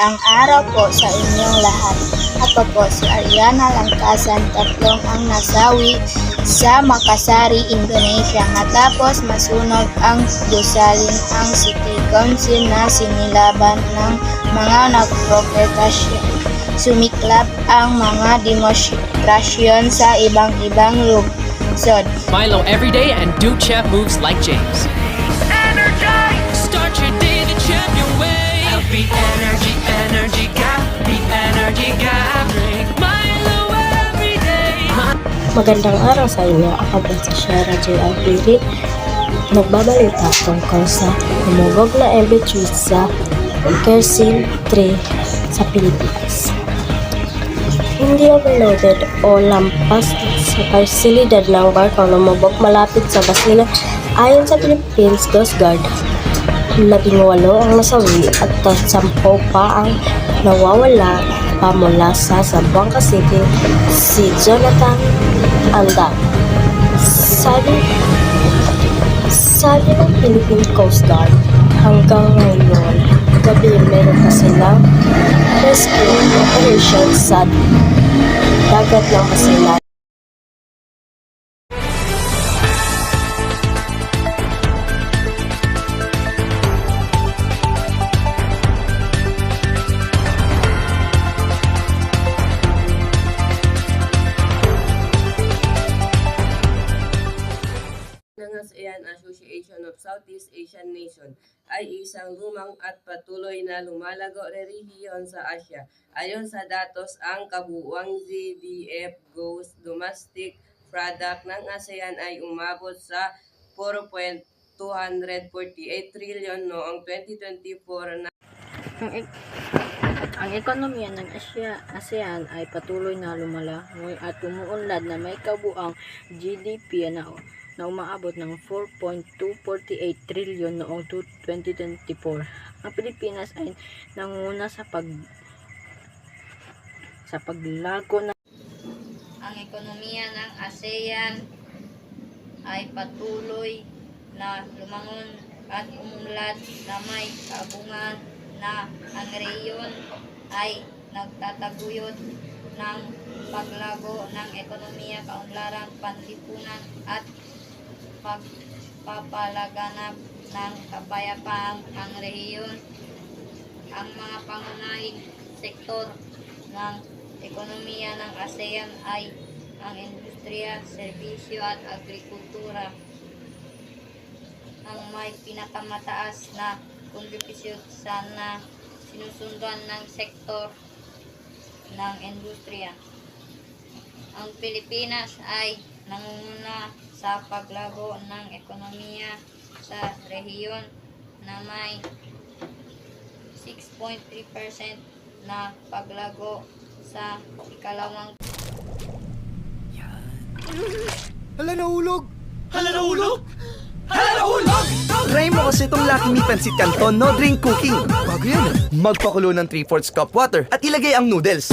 Magandang araw po sa inyong lahat. Ako po si Ariana Langkasan, tatlong ang nasawi sa Makassari, Indonesia. Matapos masunog ang gusalin ang City Council na sinilaban ng mga nagprotestasyon. Sumiklab ang mga demonstrasyon sa ibang-ibang lungsod. Milo every day and Duke Chef moves like James. Start your day the champion way. Be energy, energy got, be energy got. Drink Milo every day. Magandang araw sa inyo. Ako po si Shara J. Alpirit. Nagbabalita tungkol sa humugog na MB3 sa Quezon 3 sa Pilipinas. Hindi overloaded o lampas sa pasilidad ng barkong lumubog malapit sa Basilan. Ayon sa Philippines Coast Guard, 18 ang nasawi at 10 pa ang nawawala pa mula sa Zamboanga City. Si Jonathan Anda. Sabi ng Philippine Coast Guard, hanggang ngayon gabi meron pa silang rescue operation sa dagat ng Basilan. Ng ASEAN Association of Southeast Asian Nations ay isang lumang at patuloy na lumalago na rehiyon sa Asia. Ayon sa datos, ang kabuuang GDP gross domestic product ng ASEAN ay umabot sa 4.248 trillion noong 2024 na Ang ekonomiya ng ASEAN ay patuloy na lumalangoy at umuunlad na may kabuang GDP na umaabot ng 4.248 trillion noong 2024. Ang Pilipinas ay nanguna sa paglago ng Ang ekonomiya ng ASEAN ay patuloy na lumangon at umunlad na may kabungan na ang rehiyon ay nagtataguyod ng paglago ng ekonomiya, kaunlaran, panlipunan at pagpapalaganap ng kapayapaan ang rehiyon. Ang mga pangunahing sektor ng ekonomiya ng ASEAN ay ang industriya, serbisyo at agrikultura. Ang may pinakamataas na kontribusyon na sinusundan ng sektor ng industriya. Ang Pilipinas ay nangunguna sa paglago ng ekonomiya sa rehiyon na may 6.3% na paglago sa ikalawang Hala, nahulog! Hala, nahulog! Hala, nahulog! Try mo kasi itong Lucky Me Pancit Canton no drink cooking. Bago yan. Magpakulo ng 3/4 cup water at ilagay ang noodles.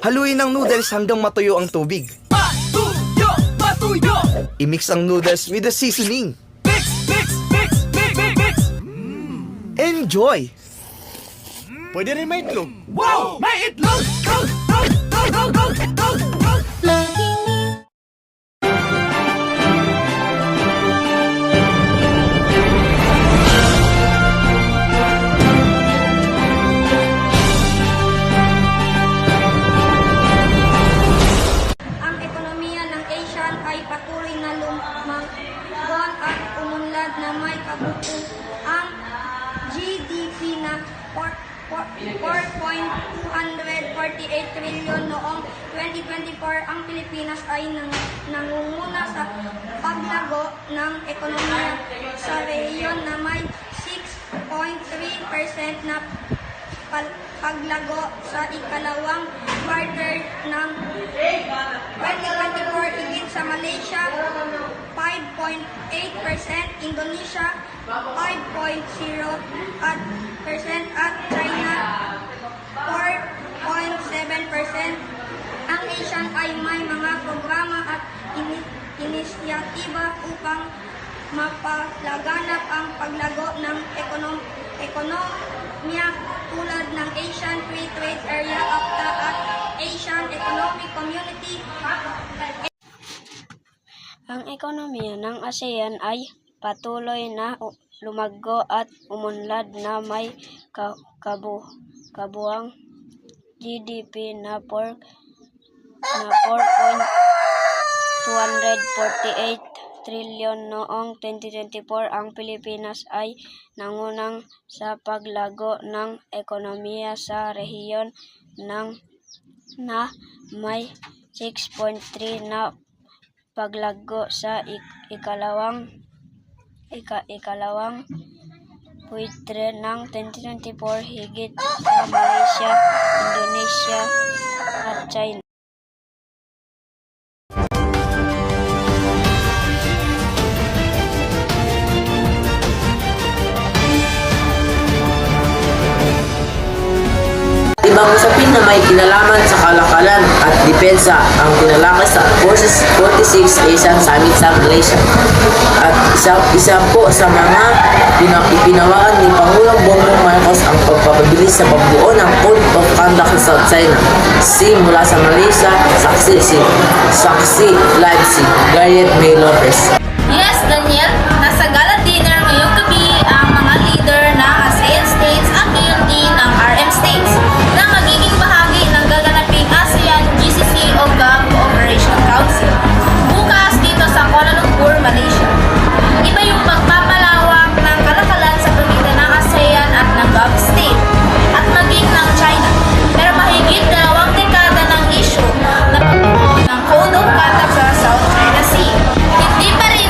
Haluin ang noodles hanggang matuyo ang tubig. Matuyo! Matuyo! I-mix ang noodles with the seasoning. Mix! Mix! Mix! Mix! Mix! Enjoy! Pwede rin may itlog. Wow! May itlog! Ang ekonomiya ng ASEAN ay patuloy na lumagon at umunlad na may kabuuan ang GDP na 4.248 trillion noong 2024. Ang Pilipinas ay nangunguna sa paglago ng ekonomiya sa rehiyon na may 6.3% na paglago sa ikalawang quarter ng 2024. Higit sa Malaysia 5.8%, Indonesia 5.0% at China 4.7%. Ang ASEAN ay may mga programa at inisyatiba upang mapalaganap ang paglago ng ekonomiya niya tulad ng Asian Free Trade Area AFTA at Asian Economic Community. Ang ekonomiya ng ASEAN ay patuloy na lumago at umunlad na may kabuang GDP na 4.248 trilyon noong 2024. Ang Pilipinas ay nangunang sa paglago ng ekonomiya sa rehiyon na may 6.3 na paglago sa ikalawang buwire ng 2024 higit sa Malaysia, Indonesia at China. Ibang usapin na may kinalaman sa kalakalan at depensa ang tinalakay sa Forces 46 ASEAN Summit sa Malaysia. At isa po sa mga ipinawakan ni Pangulong Bongbong Marcos ang pagpapabilis sa pagbuo ng Code of Conduct sa South China Sea mula sa Malaysia, Saksi Live Sea, Garrett May Lopez. Yes, Daniel, nasa gala dinner ngayong gabi ang mga leader ng ASEAN states at gayon din ng RM states na magiging bahagi ng gaganaping ASEAN GCC o GAM Cooperation Council bukas dito sa Kuala Lumpur, Malaysia. Iba yung pagpapalawak ng kalakalan sa pagitan ng ASEAN at ng GAM state at maging ng China. Pero mahigit 2 dekada ng issue na pagbuo ng Code of Conduct sa South China Sea. Hindi pa rin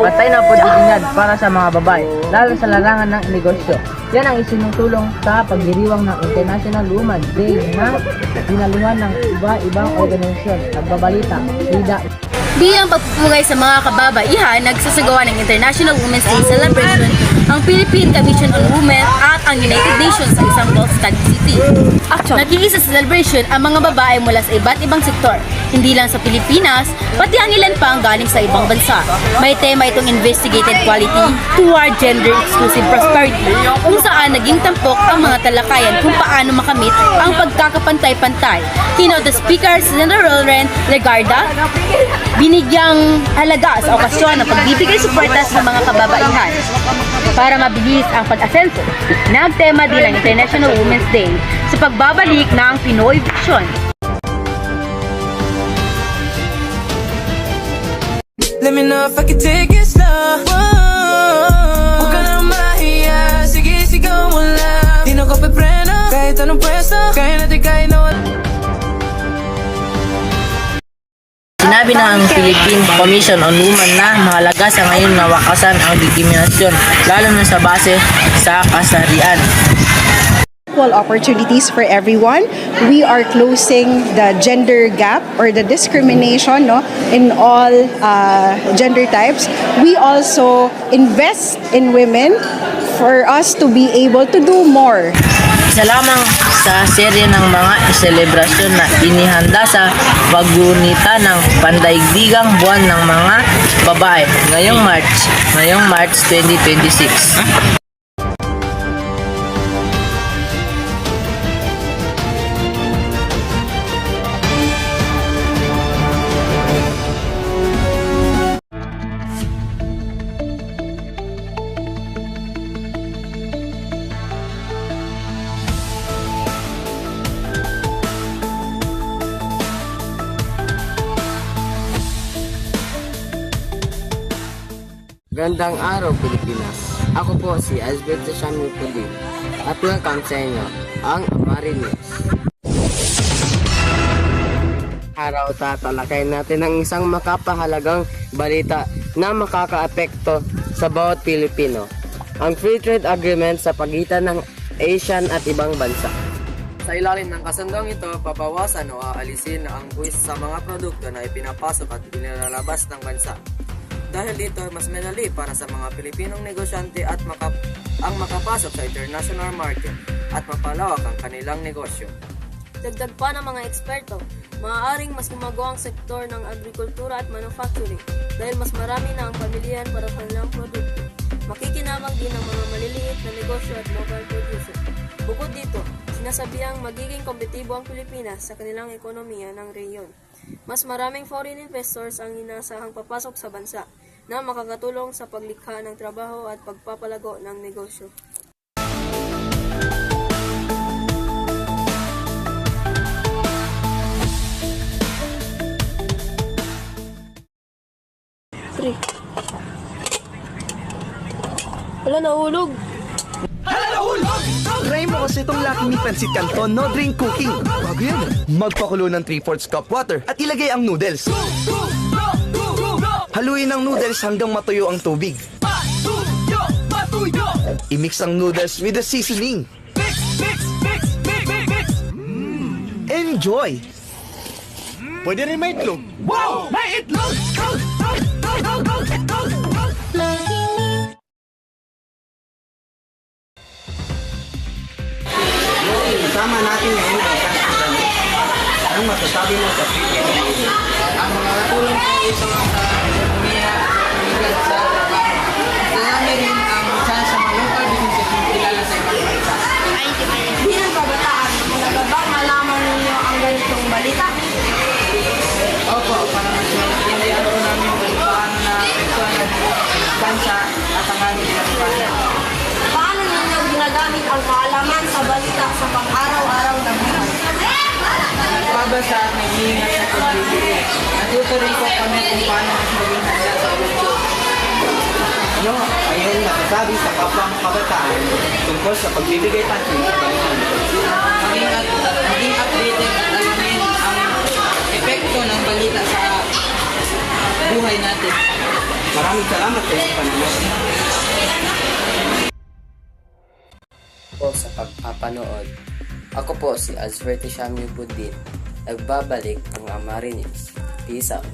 Patay na po dignidad para sa mga babae, lalo sa larangan ng negosyo. Yan ang isinutulong sa pagdiriwang ng International Women's Day na dinaluhan ng iba-ibang organisasyon, nagbabalita, bida. Bilang pagpupugay sa mga kababaihan, nagsasagawa ng International Women's Day celebration ang Philippine Commission on Women at ang United Nations sa isang Gulf Study City. Nag-iisa sa celebration ang mga babae mula sa iba't ibang sektor, hindi lang sa Pilipinas, pati ang ilan pa ang galing sa ibang bansa. May tema itong Investigated Quality Toward Gender Exclusive Prosperity, kung saan naging tampok ang mga talakayan kung paano makamit ang pagkakapantay-pantay. Keynote speaker Senator Rolren Legarda, binigyang halaga sa okasyon ng pagbibigay suporta sa mga kababaihan para mabilis ang pag-asenso. Nagtema din ang International Women's Day sa pagbabalik ng Pinoy Vision. Let me know if I can take it slow. Huwag ka na mahiya, sige sigaw mo lang. Di na ko pepreno, kahit anong pwesto, kaya natin kahit na wala. Sinabi ng Philippine Commission on Women na mahalaga sa ngayon na wakasan ang diskriminasyon, lalo na sa base sa kasarian. Equal opportunities for everyone. We are closing the gender gap or the discrimination in all gender types. We also invest in women for us to be able to do more. Isa lamang sa serye ng mga selebrasyon na inihanda sa paggunita ng pandaigdigang buwan ng mga babae ngayong March 2026. Gandang araw, Pilipinas. Ako po si Albert Shamil Pudi at welcome sa inyo ang Amari News. Araw tatalakay natin ang isang makapahalagang balita na makakaapekto sa bawat Pilipino. Ang Free Trade Agreement sa pagitan ng Asian at ibang bansa. Sa ilalim ng kasundong ito, pabawasan o aalisin ang buwis sa mga produkto na ipinapasok at inilalabas ng bansa. Dahil dito, mas madali para sa mga Pilipinong negosyante at ang makapasok sa international market at mapalawak ang kanilang negosyo. Dagdag pa ng mga eksperto, maaaring mas gumago ang sektor ng agrikultura at manufacturing dahil mas marami na ang pamilihan para sa kanilang produkto. Makikinabang din ang mga maliliit na negosyo at local producer. Bukod dito, sinasabihang magiging kompetitibo ang Pilipinas sa kanilang ekonomiya ng rehiyon. Mas maraming foreign investors ang inasahang papasok sa bansa na makakatulong sa paglikha ng trabaho at pagpapalago ng negosyo. Wala, nahulog. Try mo kasi itong Lucky Me Pancit Canton no drink cooking. Bago yan. Magpakulo ng 3/4 cup water at ilagay ang noodles. Haluin ang noodles hanggang matuyo ang tubig. I-mix ang noodles with the seasoning. Enjoy! Pwede rin may itlog. Wow! May itlog! Kasama natin ngayon ang kasama. Ang masasabi mo sa ang mga tulong po sa mga ekonomiya, pagigad sa trabaho. Marami rin ang isa sa mga local businesses na kilala sa ibang bansa. Bilang kabataan, malaga bang malaman ninyo ang ganitong balita? Opo, para mas maintindihan po namin kung paano na apektuhan ng bansa at ang aming kinabukasan. Paano ninyo ginagamit ang kaalaman sa balita sa pang-araw-araw na buhay? Pagbasa at nag-iingat sa pagbibigay. Natuto rin po kami kung paano mas maging handa sa eleksyon. Ano ayun nakasabi sa kapwang kabataan tungkol sa pagbibigay pansin sa balikan. Maging updated at alamin ang epekto ng balita sa buhay natin. Maraming salamat sa inyong panonood. Po sa pagpapanood. Ako po si Azverte Shamil Budin. Nagbabalik ang Amarinis. Peace out.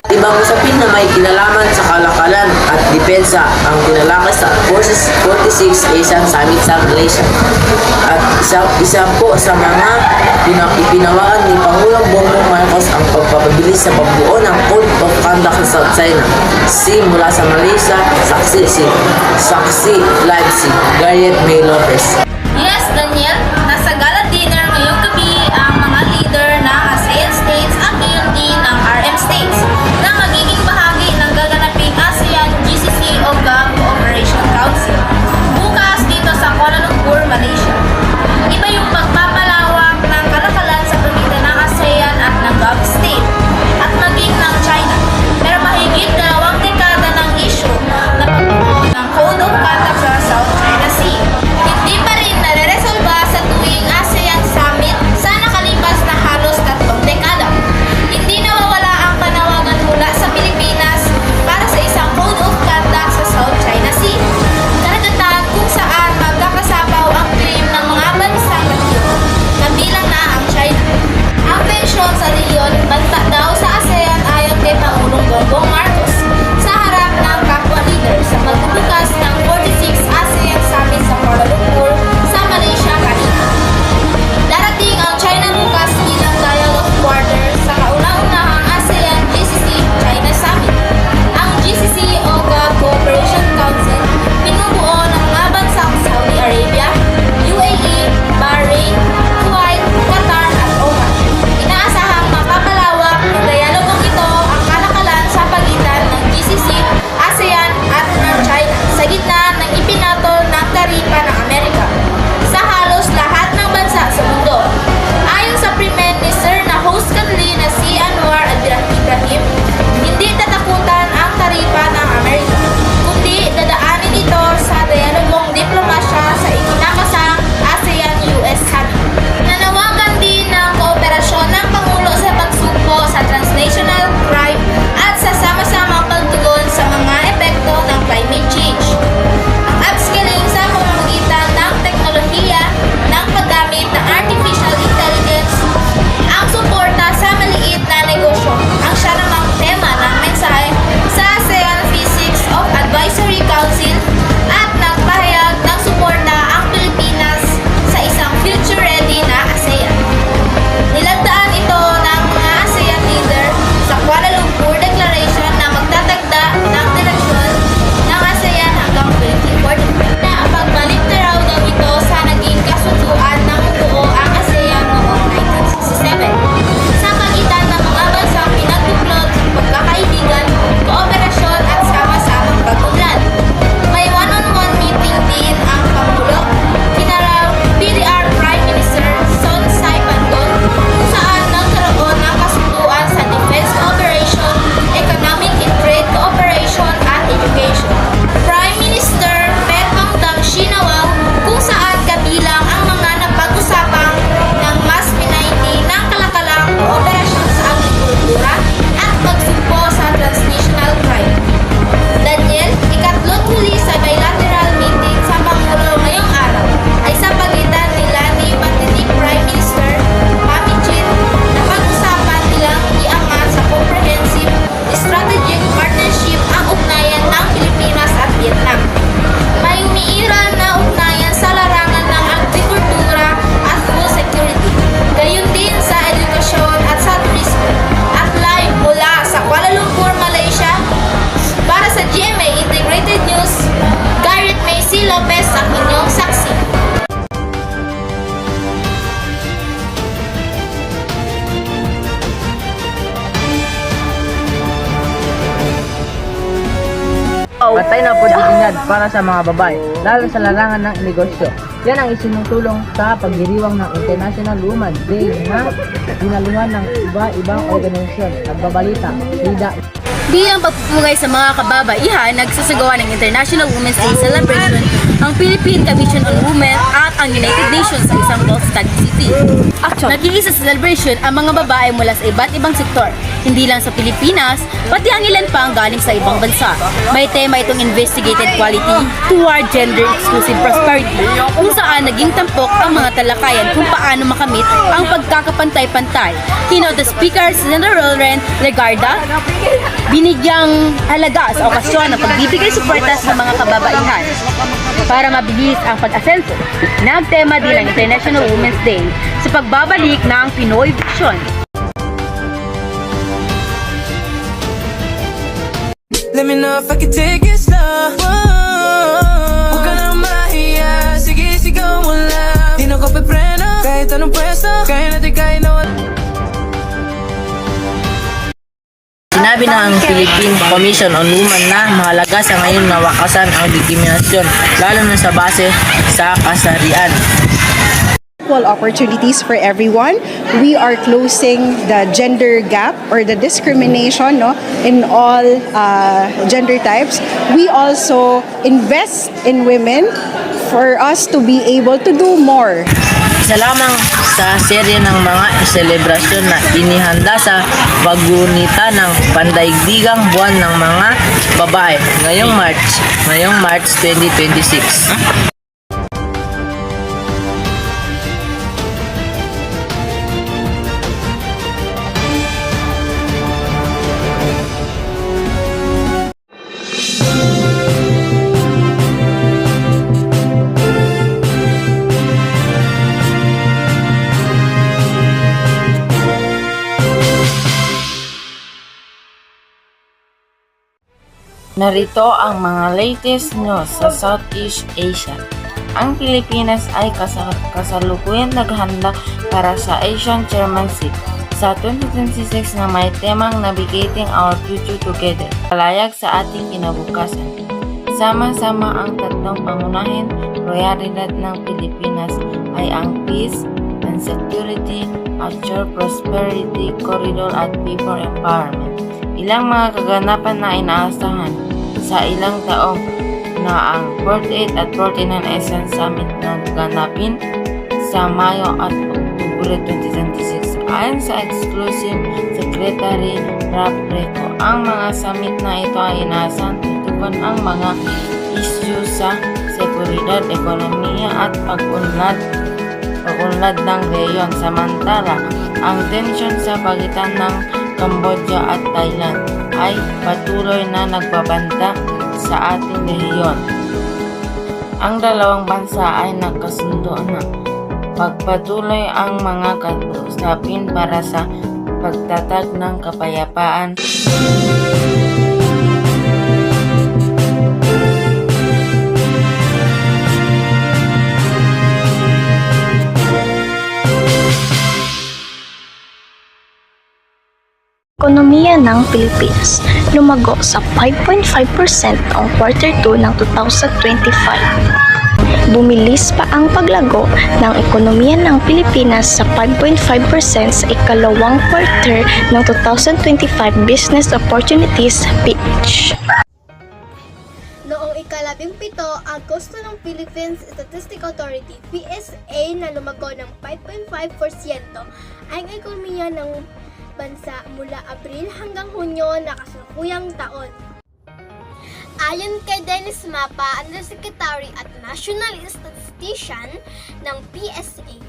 Ibang usapin na may kinalaman sa kalakalan at depensa ang tinalakay sa Forces 46 ASEAN Summit sa Malaysia. At isa po sa mga ipinawagan ni Pangulong Bongbong Marcos ang pagpapabilis sa pagbuo ng Code of Conduct sa South China Sea mula sa Malaysia, Saksi Live si Garrett May Lopez. Yes, Daniel, nasa gala dinner ngayong gabi ang mga leader ng ASEAN states at gayon din ng RM states na magiging bahagi ng gaganaping ASEAN GCC o GAP Cooperation Council bukas dito sa Kuala Lumpur, Malaysia. Iba yung pagpapalawak ng kalakalan sa pagitan ng ASEAN at ng GAP state at maging ng China. Pero mahigit 2 dekada ng issue na pagbuo ng Code of Conduct sa South China Sea. Hindi pa rin Patay na po dignidad para sa mga babae, lalo sa larangan ng negosyo. Yan ang isinutulong sa pagdiriwang ng International Women's Day na dinaluhan ng iba-ibang organisasyon, nagbabalita, SIDA. Bilang pagpupugay sa mga kababaihan, nagsasagawa ng International Women's Day celebration ang Philippine Commission on Women at ang United Nations sa isang Gulf Study City. Nag-iisa sa celebration ang mga babae mula sa iba't ibang sektor, hindi lang sa Pilipinas, pati ang ilan pa ang galing sa ibang bansa. May tema itong Investigated Quality Toward Gender Exclusive Prosperity, kung saan naging tampok ang mga talakayan kung paano makamit ang pagkakapantay-pantay. Keynote the speaker, Senator Rolren Legarda, binigyang halaga sa okasyon ng pagbibigay suporta sa mga kababaihan para mabilis ang pag-asenso. Nagtema din ang International Women's Day sa pagbabalik ng Pinoy Vision. Let me know if I can take it slow. Huwag ka na mahiya, sige sigaw mo lang. Di na ko pepreno, kahit anong pwesto, kaya natin kahit na wala. Sinabi ng Philippine Commission on Women na mahalaga sa ngayon na wakasan ang diskriminasyon, lalo na sa base sa kasarian. Equal opportunities for everyone. We are closing the gender gap or the discrimination, no, in all gender types. We also invest in women for us to be able to do more. Isa lamang sa serye ng mga selebrasyon na inihanda sa paggunita ng pandaigdigang buwan ng mga babae ngayong March 2026. Narito ang mga latest news sa Southeast Asia. Ang Pilipinas ay kasalukuyang naghanda para sa Asian Chairmanship sa 2026 na may temang Navigating Our Future Together, palayag sa ating kinabukasan. Sama-sama ang tatlong pangunahing prioridad ng Pilipinas ay ang peace and security, culture, prosperity, corridor at people empowerment. Ilang mga kaganapan na inaasahan sa ilang taong na ang 48 at 49 ASEAN Summit na ganapin sa Mayo at Oktubre 2026. Ayon sa Exclusive Secretary Ralph Greco, ang mga summit na ito ay inaasahan tutukan ang mga isyu sa seguridad, ekonomiya at pag-unlad ng reyon. Samantala, ang tensyon sa pagitan ng Cambodia at Thailand ay patuloy na nagbabanta sa ating rehiyon. Ang dalawang bansa ay nagkasundo na pagpatuloy ang mga kausapin para sa pagtatag ng kapayapaan. Ekonomiya ng Pilipinas lumago sa 5.5% noong quarter 2 ng 2025. Bumilis pa ang paglago ng ekonomiya ng Pilipinas sa 5.5% sa ikalawang quarter ng 2025 Business Opportunities PH. Noong ika-17 Agosto ng Philippine Statistics Authority PSA na lumago ng 5.5% ang ekonomiya ng bansa mula Abril hanggang Hunyo na kasalukuyang taon. Ayon kay Dennis Mapa, Undersecretary at National Statistician ng PSA,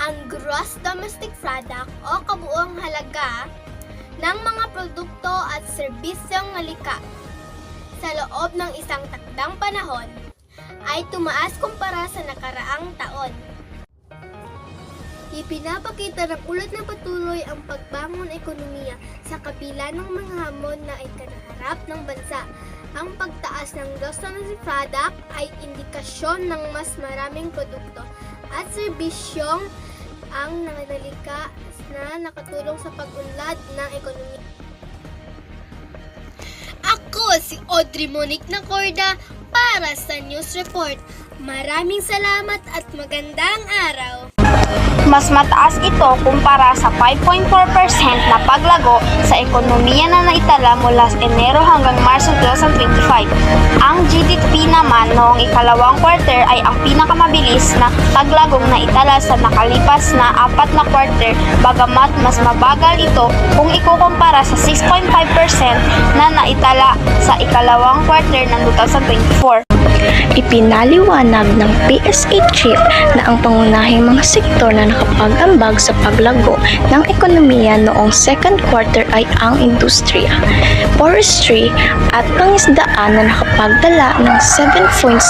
ang Gross Domestic Product o kabuuang halaga ng mga produkto at serbisyong nalikha sa loob ng isang takdang panahon ay tumaas kumpara sa nakaraang taon. Ipinapakita ng ulat na patuloy ang pagbangon ekonomiya sa kabila ng mga hamon na ikinaharap ng bansa. Ang pagtaas ng gross domestic product ay indikasyon ng mas maraming produkto at serbisyong ang nakalika na nakatulong sa pag-unlad ng ekonomiya. Ako si Audrey Monique Nacorda para sa News Report. Maraming salamat at magandang araw! Mas mataas ito kumpara sa 5.4% na paglago sa ekonomiya na naitala mula Enero hanggang Marso 2025. Ang GDP naman noong ikalawang quarter ay ang pinakamabilis na paglagong naitala sa nakalipas na 4 na quarter, bagamat mas mabagal ito kung ikukumpara sa 6.5% na naitala sa ikalawang quarter ng 2024. Ipinaliwanag ng PSA Chief na ang pangunahing mga sektor na nakapag-ambag sa paglago ng ekonomiya noong second quarter ay ang industriya, forestry at pangisdaan na nakapagdala ng 7.0%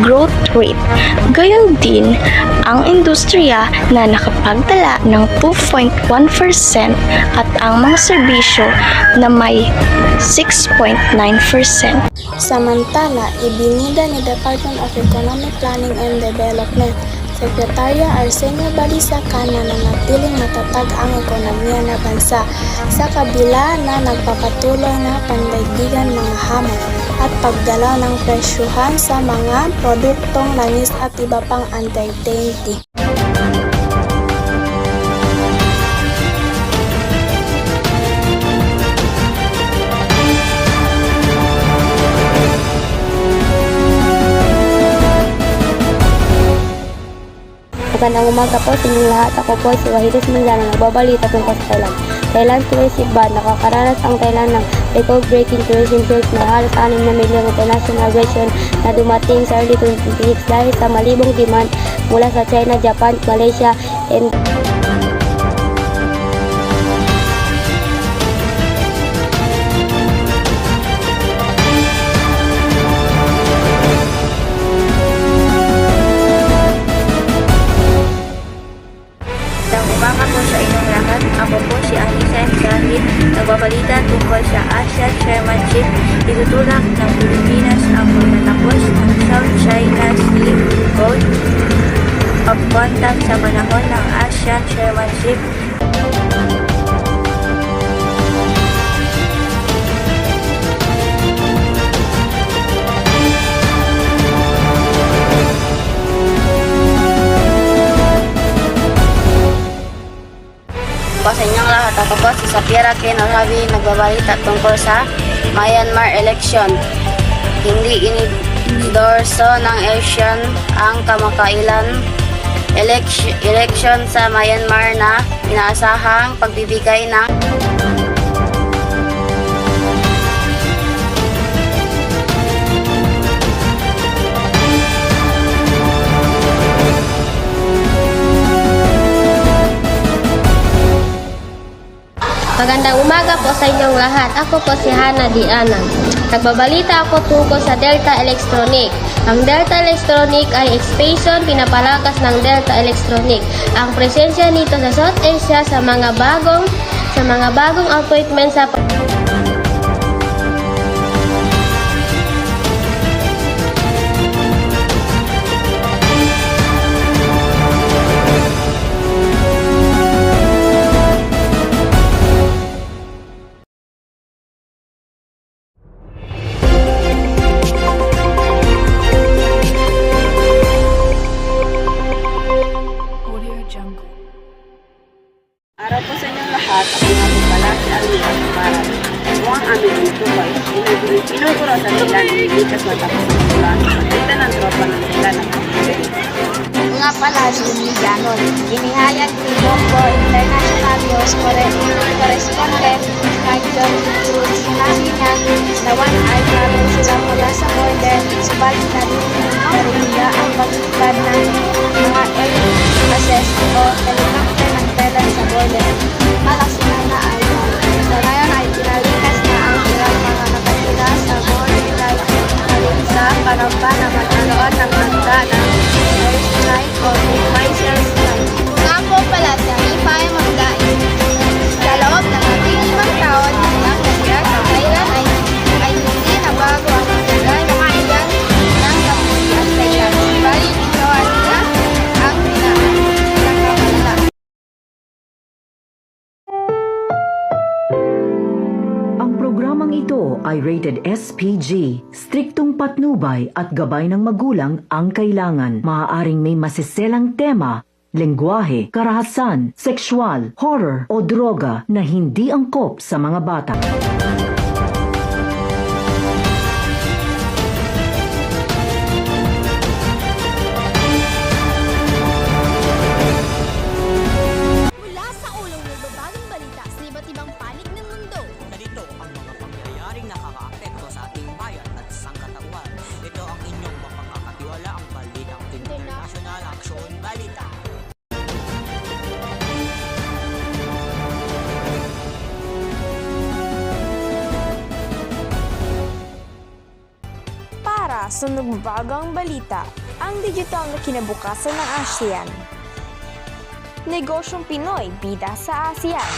growth rate. Gayon din ang industriya na nakapagdala ng 2.1% at ang mga serbisyo na may 6.9%. Samantala, ibinida ni Department of Economic Planning and Development Sekretarya Arsenio Balisacan na nanatiling matatag ang ekonomiya ng bansa sa kabila na nagpapatuloy na pandaigdigan mga hamon at pagdalaw ng presyuhan sa mga produktong langis at iba pang uncertainty. Magandang umaga po sa inyong lahat. Ako po si Wahidus Mila na nagbabalita tungkol sa Thailand. Thailand Tourism Ban. Nakakaranas ang Thailand ng record-breaking tourism sales na halos 6 na milyong international guests na dumating sa early 2026 dahil sa malibong demand mula sa China, Japan, Malaysia, and umaga po sa inyong lahat. Ako po si Anissa Zahid, nagbabalita tungkol sa ASEAN Chairmanship. Itutulak ng Pilipinas ang pagtatapos ng South China Sea Code of Conduct sa panahon ng ASEAN Chairmanship. po sa inyong lahat. Ako po si Sapira Kenalhavi, nagbabalita tungkol sa Myanmar election. Hindi inidorso ng ASEAN ang kamakailan election sa Myanmar na inaasahang pagbibigay ng Magandang umaga po sa inyong lahat. Ako po si Hana Diana. Nagbabalita ako tungkol sa Delta Electronic. Ang Delta Electronic ay expansion pinapalakas ng Delta Electronic. Ang presensya nito sa South Asia sa mga bagong appointment sa Araw po sa inyong lahat, ako nga po pala si Alina Barat. Ito ang aming YouTube ay pinuguro sa nila ng Likas matapos ang ulan sa pagitan ng tropa ng nila ng Nga pala si Ganon. Inihayag ni Bongo International News Correspondent kay John Cruz. Sinabi niya na 1 hour travel sila mula sa border, subalit narinig ang paglipad ng mga air passes o helicopter ng Thailand sa border. Malaksinan na ay sa ngayon ay pinalikas na ang ilang mga nakatira sa border dahil sa panamba na magkaroon ng handa ng airstrike o missile strike. Nga po pala sa Ipay Manggain. Sa loob ng 5 taon ng natira sa Thailand ay hindi na bago ang pagkagal ng kailan ng kamulian sa iyan. Bali, ito na ang pinakamalala. Ang programang ito ay rated SPG. Striktong patnubay at gabay ng magulang ang kailangan. Maaaring may masiselang tema, lengguwahe, karahasan, sexual, horror o droga na hindi angkop sa mga bata. Mula sa ulong nagbabagong balita sa iba't ibang panig ng mundo. Ganito ang mga pangyayaring nakakaapekto sa ating bayan at sangkatauhan. Ito ang inyong mapagkakatiwala ang Balitang International Action Balita. Para sa nagbabagang balita, ang digital na kinabukasan ng ASEAN. Negosyong Pinoy bida sa ASEAN.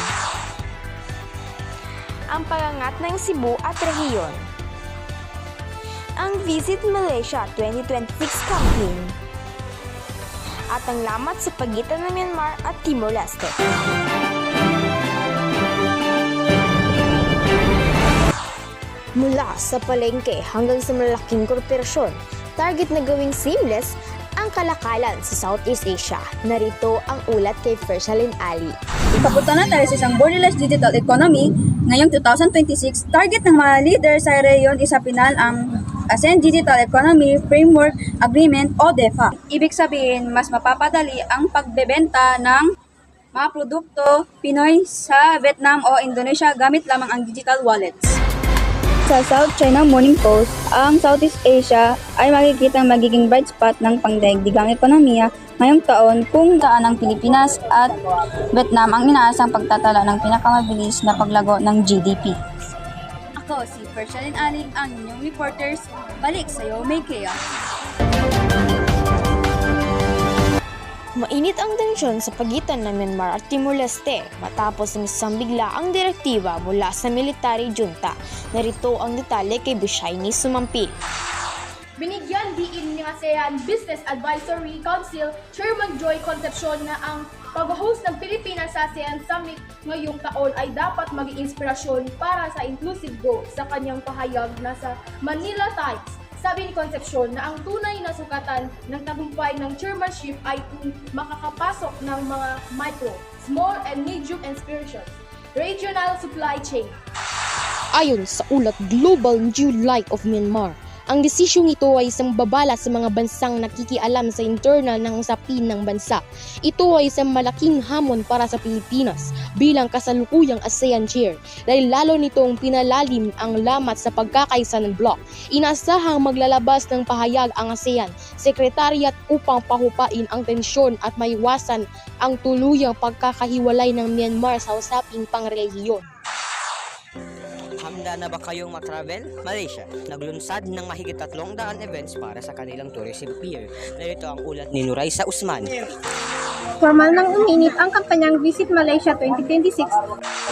Ang pagangat ng Cebu at rehiyon. Ang Visit Malaysia 2026 campaign. At ang lamat sa pagitan ng Myanmar at Timor-Leste. Mula sa palengke hanggang sa malalaking korporasyon, target na gawing seamless ang kalakalan sa Southeast Asia. Narito ang ulat kay Fersalin Ali. Kapunta na tayo sa isang borderless digital economy. Ngayong 2026, target ng mga leader sa rehiyon isa pinal ang ASEAN Digital Economy Framework Agreement o DEFA. Ibig sabihin, mas mapapadali ang pagbebenta ng mga produkto Pinoy sa Vietnam o Indonesia gamit lamang ang digital wallets. Sa South China Morning Post, ang Southeast Asia ay makikitang magiging bright spot ng pangdaigdigang ekonomiya ngayong taon kung saan ang Pilipinas at Vietnam ang inaasang pagtatala ng pinakamabilis na paglago ng GDP. Ako si Fersalin Ali, ang inyong reporters. Balik sa'yo, may chaos. Mainit ang tensyon sa pagitan ng Myanmar at Timor-Leste matapos ng isang biglaang direktiba mula sa military junta. Narito ang detalye kay Bishaini Sumampil. Binigyan diin ng ASEAN Business Advisory Council Chairman Joy Concepcion na ang pag-host ng Pilipinas sa ASEAN Summit ngayong taon ay dapat maging inspirasyon para sa inclusive growth sa kanyang pahayag na sa Manila Times. Sabi ni Concepcion na ang tunay na sukatan ng tagumpay ng chairmanship ay kung makakapasok ng mga micro, small and medium inspirations, regional supply chain. Ayon sa ulat Global New Light of Myanmar, ang desisyong ito ay isang babala sa mga bansang nakikialam sa internal ng usapin ng bansa. Ito ay isang malaking hamon para sa Pilipinas bilang kasalukuyang ASEAN chair dahil lalo nitong pinalalim ang lamat sa pagkakaisa ng bloc. Inasahang maglalabas ng pahayag ang ASEAN Secretariat upang pahupain ang tensyon at maiwasan ang tuluyang pagkakahiwalay ng Myanmar sa usaping pangrelihiyon. Handa na ba kayong matravel? Malaysia, naglunsad ng mahigit 300 events para sa kanilang tourism pier. Narito ang ulat ni Nuraisa Usman. Formal nang uminit ang kampanyang Visit Malaysia 2026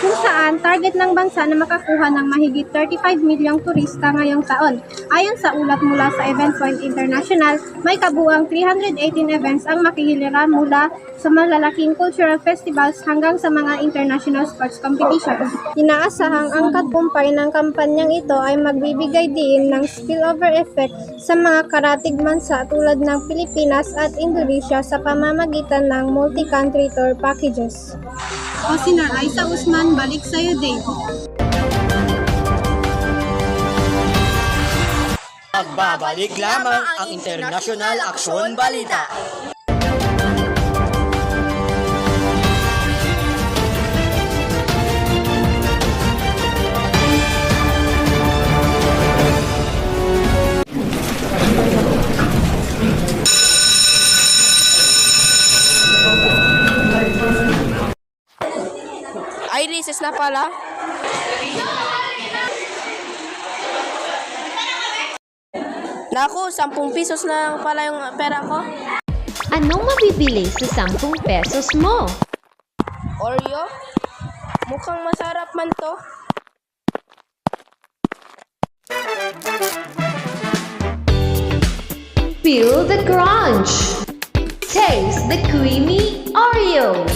kung saan target ng bansa na makakuha ng mahigit 35 milyong turista ngayong taon. Ayon sa ulat mula sa Event Point International, may kabuang 318 events ang makihilera mula sa malalaking cultural festivals hanggang sa mga international sports competitions. Inaasahang ang tagumpay ng kampanyang ito ay magbibigay din ng spillover effect sa mga karatig bansa tulad ng Pilipinas at Indonesia sa pamamagitan ng multi-country tour packages. O si Nuraisa Usman, balik sa'yo, Dave. Magbabalik lamang ang International Action Balita. Ay, recess na pala. Naku, 10 pesos na pala yung pera ko. Anong mabibili sa 10 pesos mo? Oreo? Mukhang masarap man to. Feel the crunch! Taste the creamy Oreo!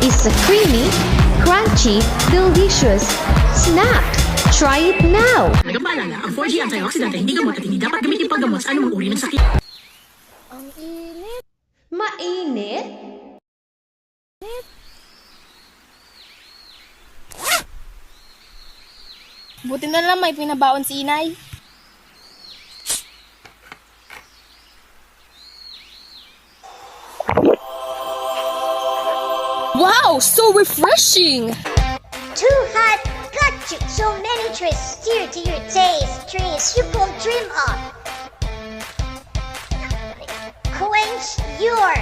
is a creamy, crunchy, delicious snack. Try it now! Nagpaalala, ang 4G antioxidant ay hindi gamot at hindi dapat gamitin paggamot sa anumang uri ng sakit. Ang init. Mainit? Buti na lang may pinabaon si inay. Wow! So refreshing! Too hot, got you. So many twists steer to your taste. Trees you could dream of. Quench your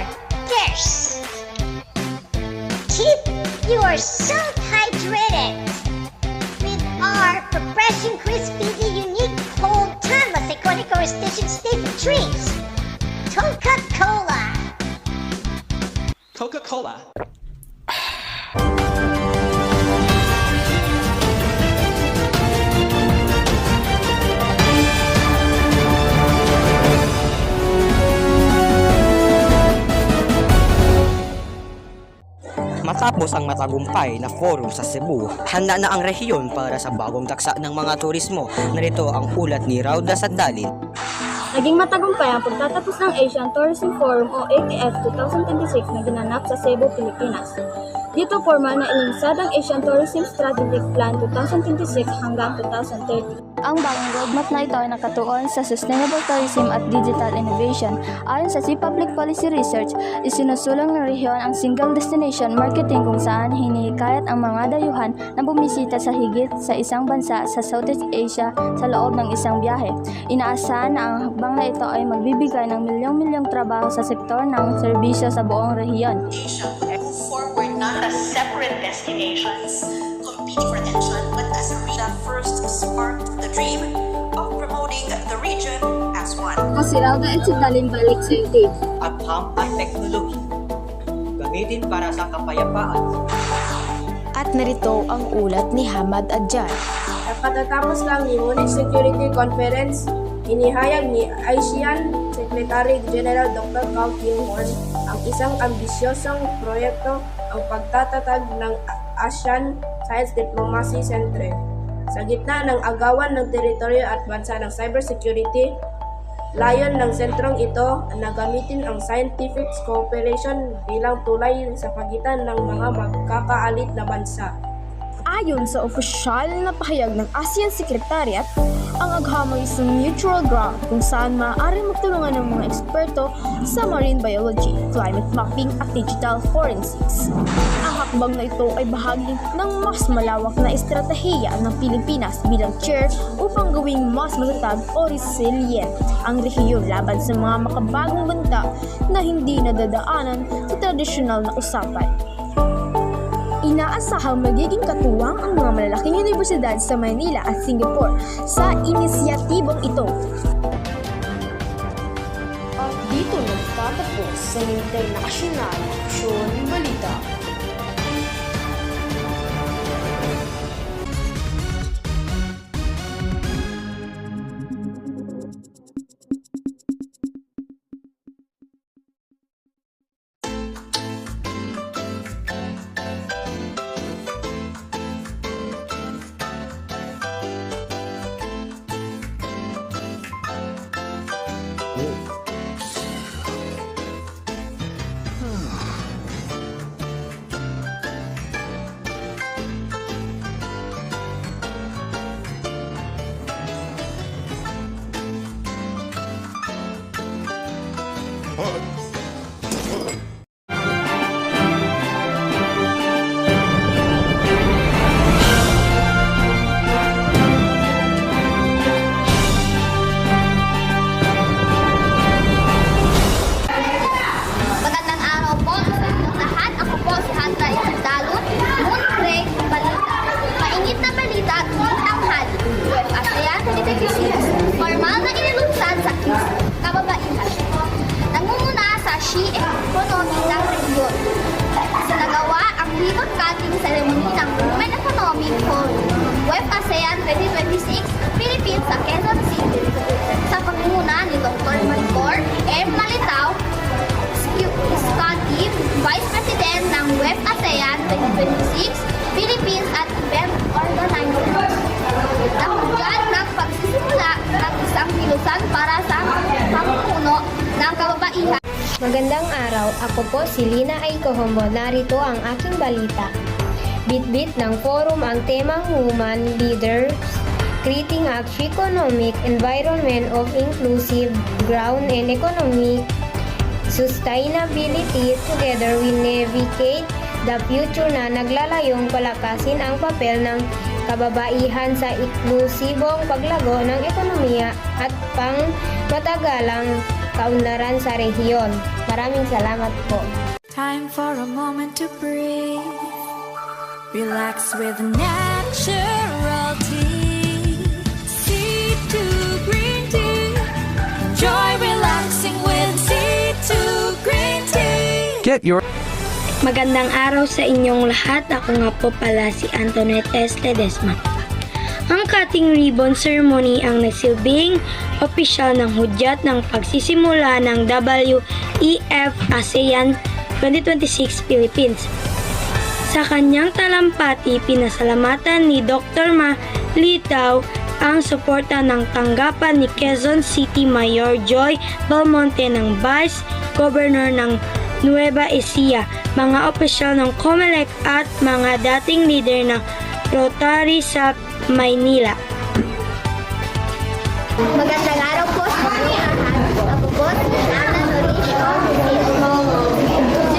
thirst. Keep yourself hydrated with our refreshing, crispy, unique, cold, timeless, iconic, or station staple drinks. Coca-Cola. Coca-Cola. Matapos ang matagumpay na forum sa Cebu, handa na ang rehiyon para sa bagong taksa ng mga turismo. Narito ang ulat ni Rauda Sadalin. Naging matagumpay ang pagtatapos ng Asian Tourism Forum o ATF 2026 na ginanap sa Cebu, Pilipinas. Dito formal na ilinsad ang Asian Tourism Strategic Plan 2026 hanggang 2030. Ang bagong roadmap na ito ay nakatuon sa sustainable tourism at digital innovation. Ayon sa C-Public Policy Research, isinusulong ng rehiyon ang single destination marketing kung saan hinihikayat ang mga dayuhan na bumisita sa higit sa isang bansa sa Southeast Asia sa loob ng isang biyahe. Inaasahan na ang hakbang na ito ay magbibigay ng milyong-milyong trabaho sa sektor ng serbisyo sa buong rehiyon. Forward not as separate destinations compete for attention, but as a region that first sparked the dream of promoting the region as one. Kasi Rauda at Sadalin balik sa YouTube. Agham at teknolohi. Gamitin para sa kapayapaan. At narito ang ulat ni Hamad Adjan. Katatapos lang ni Munich Security Conference, inihayag ni ASEAN Secretary General Dr. Cao Kim-Horn ang isang ambisyosong proyekto ang pagtatatag ng ASEAN Science Diplomacy Center. Sa gitna ng agawan ng teritoryo at bansa ng cybersecurity, layon ng sentrong ito na gamitin ang scientific cooperation bilang tulay sa pagitan ng mga magkakaalit na bansa. Ayon sa opisyal na pahayag ng ASEAN Secretariat, ang agham ay isang neutral ground kung saan maaaring magtulungan ng mga eksperto sa marine biology, climate mapping at digital forensics. Ang hakbang na ito ay bahagi ng mas malawak na estratehiya ng Pilipinas bilang chair upang gawing mas matatag o resilient ang rehiyon laban sa mga makabagong banta na hindi nadadaanan sa tradisyonal na usapan. Inaasahang magiging katuwang ang mga malalaking universidad sa Manila at Singapore sa inisyatibong ito. At dito nagtatapos sa International Action Balita. Magandang araw po sa inyong lahat. Ako po si Hanta Isidalon, Moonbreak Balita. Mainit na balita at tanghali. ASEAN 2026, formal na inilunsad sa kababaihan. Nangunguna sa Xi Economy ng rehiyon. Sinagawa ang ribbon-cutting ceremony ng Women Economic Forum, WEF ASEAN 2026, Philippines sa Quezon City. Sa pangunguna ni Dr. Maricor M. Malitao, Scotty, Vice President ng WEF ASEAN 2026 Philippines at Event Organizer. Nahulugan ng pagsisimula ng isang kilusan para sa pamumuno ng kababaihan. Magandang araw, ako po si Lina Aikohombo. Narito ang aking balita. Bitbit ng forum ang temang Women Leaders, Creating a Economic Environment of Inclusive Ground and Economic Sustainability. Together we navigate the future na naglalayong palakasin ang papel ng kababaihan sa inklusibong paglago ng ekonomiya at pangmatagalang kaunlaran sa rehiyon. Maraming salamat po. Time for a moment to breathe. Relax with natural tea. C2 green tea. Enjoy relaxing with C2 green tea. Get your Magandang araw sa inyong lahat. Ako nga po pala si Antoinette S. Ledesma. Ang cutting ribbon ceremony ang nagsilbing opisyal ng hudyat ng pagsisimula ng WEF ASEAN 2026 Philippines. Sa kanyang talampati, pinasalamatan ni Dr. Ma Litaw ang suporta ng tanggapan ni Quezon City Mayor Joy Belmonte ng Vice Governor ng Nueva Ecija, mga opisyal ng COMELEC at mga dating leader ng Rotary sa Maynila. Magandang araw po sa inyo lahat. Ako po si Ana Norisio.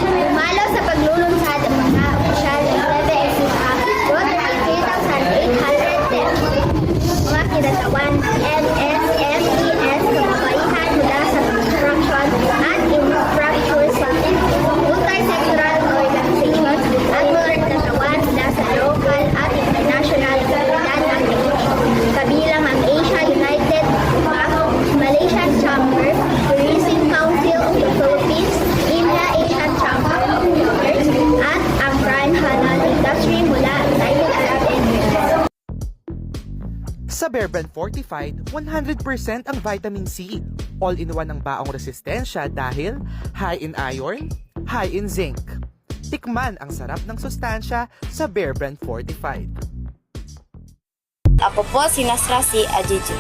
Dumalo sa paglulunsad ang mga opisyal ng LDS Office Rotary 3,810. Mga kinatawan NSFES kababaihan mula sa construction at infrastructure sa multi-sectoral organizations at mga kinatawan mula sa local at international komunidad ng negosyo. Kabilang ang Asia United Malaysian Chamber, Tourism Council of the Philippines, India Asian Chamber of Commerce, at ang Prime Halal Industry mula United Arab Emirates. Sa Bear Brand Fortified, 100% ang vitamin C. All-in-one ang baong resistensya dahil high in iron, high in zinc. Tikman ang sarap ng sustansya sa Bear Brand Fortified. Ako po si Nasrasi Ajiji.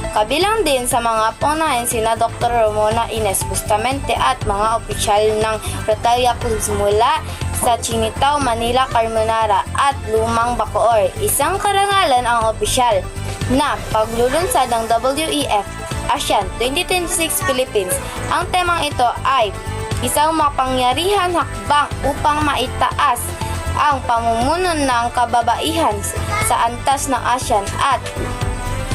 Kabilang din sa mga paunahin sina Dr. Ramona Ines Bustamante at mga opisyal ng Rotary Clubs mula sa Chinitaw, Manila, Carmenara at Lumang Bacoor. Isang karangalan ang opisyal na paglulunsad ng WEF ASEAN 2026 Philippines. Ang temang ito ay isang mapangyarihan hakbang upang maitaas ang pamumuno ng kababaihan sa antas ng ASEAN at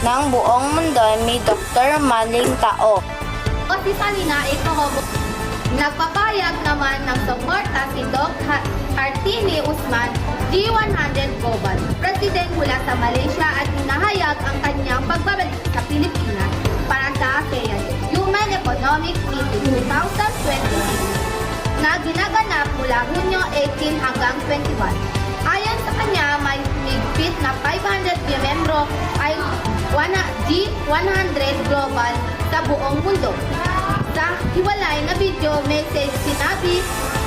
ng buong mundo ni Dr. Manling Tao. O si Salina Ikohobo. Nagpapayag naman ng suporta si Doc Hartini Usman, G100 Global, President mula sa Malaysia at hinahayag ang kanyang pagbabalik sa Pilipinas para sa ASEAN Human Economic Meeting 2026 na ginaganap mula Hunyo 18 hanggang 21. Ayon sa kanya, may higit na 500 miyembro ay G100 Global sa buong mundo. Sa hiwalay na video message, sinabi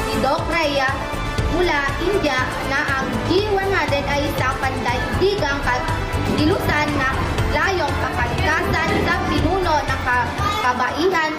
ni Doc Raya mula India na ang G100 ay isang pandaigdigang dilusan na layong kapalikasan sa pinuno ng kabaihan.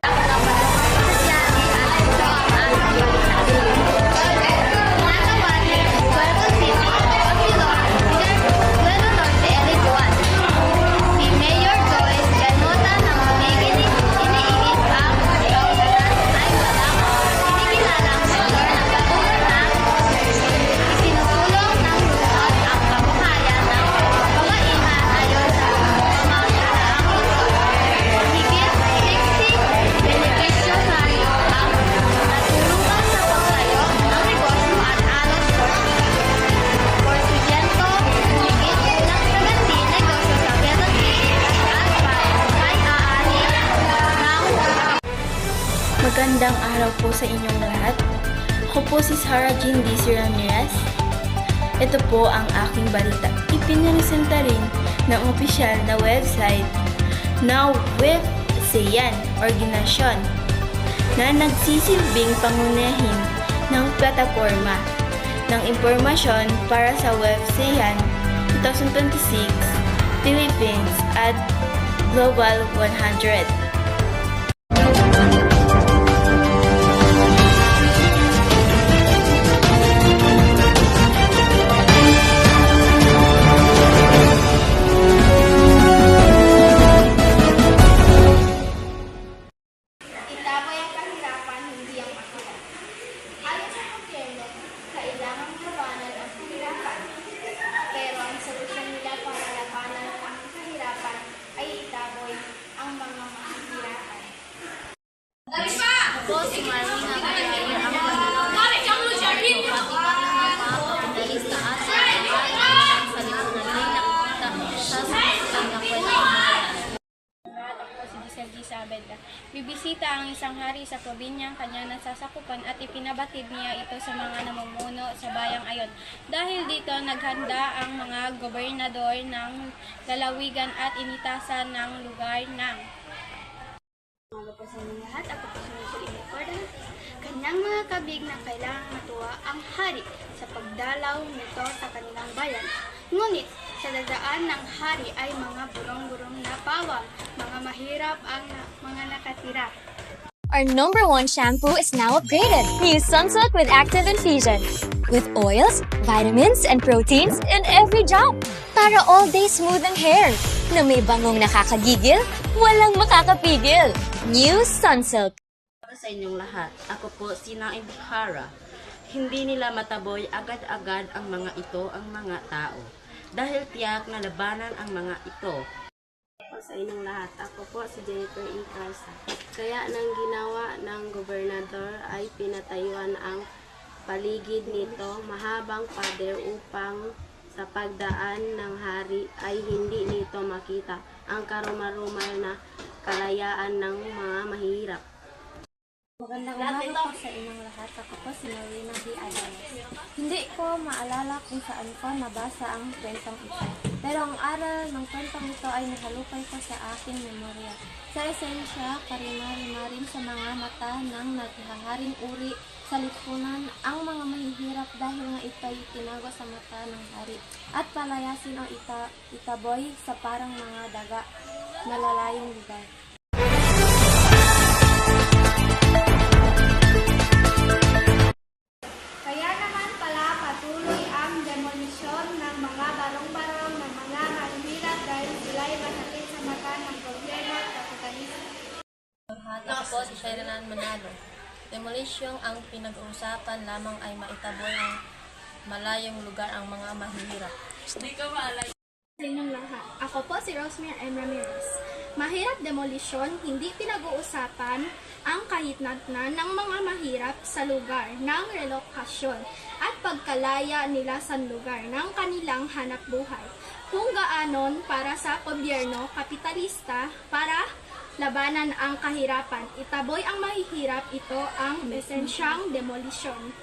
Magandang araw po sa inyong lahat. Ako po si Sarah Jean D.C. Ramirez. Ito po ang aking balita. Ipinresenta rin ng opisyal na website na WEF ASEAN organisasyon na nagsisilbing pangunahin ng plataforma ng impormasyon para sa Web SEAN 2026 Philippines at Global 100. Itaboy ang kahirapan, hindi ang mahirap. Ayon sa gobyerno, kailangang labanan ang kahirapan. Pero ang solusyon nila para labanan ang kahirapan ay itaboy ang mga mahihirapan. Ako si Marina Kaya, ang Panginoon ay patigang ng mga dalis na asa sa lipunan ay napunta sa sasakang Ako si Giselle G. Saavedra. Bibisita ang isang hari sa probinyang kanya nasasakupan at ipinabatid niya ito sa mga namumuno sa bayang ayon. Dahil dito, naghanda ang mga gobernador ng lalawigan at initasan ng lugar ng Mga po sa inyong lahat, ako po si Inicorda. Kanyang mga kabig na kailangang matuwa ang hari sa pagdalaw nito sa kanilang bayan. Ngunit, sa dadaan ng hari ay mga burong-burong na pawang, mga mahirap ang mga nakatira. Our #1 shampoo is now upgraded. New Sunsilk with Active Infusion. With oils, vitamins, and proteins in every drop. Para all-day smooth and hair. Na may bangong nakakagigil, walang makakapigil. New Sunsilk. Para sa inyong lahat, ako po si Naim Hara. Hindi nila mataboy agad-agad ang mga ito ang mga tao. Dahil tiyak na labanan ang mga ito. Po sa inyong lahat, ako po si Jennifer E. Carsa. Kaya nang ginawa ng gobernador ay pinatayuan ang paligid nito mahabang pader upang sa pagdaan ng hari ay hindi nito makita ang karumal-rumal na kalayaan ng mga mahirap. Magandang umaga po sa inyong lahat. Ako po si Marina B. Adames. Hindi ko maalala kung saan ko nabasa ang kwentong ito. Pero ang aral ng kwentong ito ay nakalupay ko sa aking memorya. Sa esensya, karima-rimarin sa mga mata ng naghaharing uri sa lipunan ang mga mahihirap dahil nga ito'y tinago sa mata ng hari. At palayasin o itaboy sa parang mga daga na lalayong lugar. Kaya naman pala patuloy ang demolisyon ng mga barong-barong ng mga mahihirap dahil sila'y masakit sa mata ng gobyerno at kapitalismo. Ako po si Sherinan Manalo. Demolition ang pinag-uusapan lamang ay maitaboy ang malayong lugar ang mga mahihirap. Sa inyong lahat, ako po si Rosemary M. Ramirez. Mahirap demolisyon, hindi pinag-uusapan ang kahitnatnan ng mga mahirap sa lugar ng relokasyon at pagkalaya nila sa lugar ng kanilang hanap buhay. Kung gaanon para sa gobyerno kapitalista para labanan ang kahirapan, itaboy ang mahihirap, ito ang esensyang demolisyon.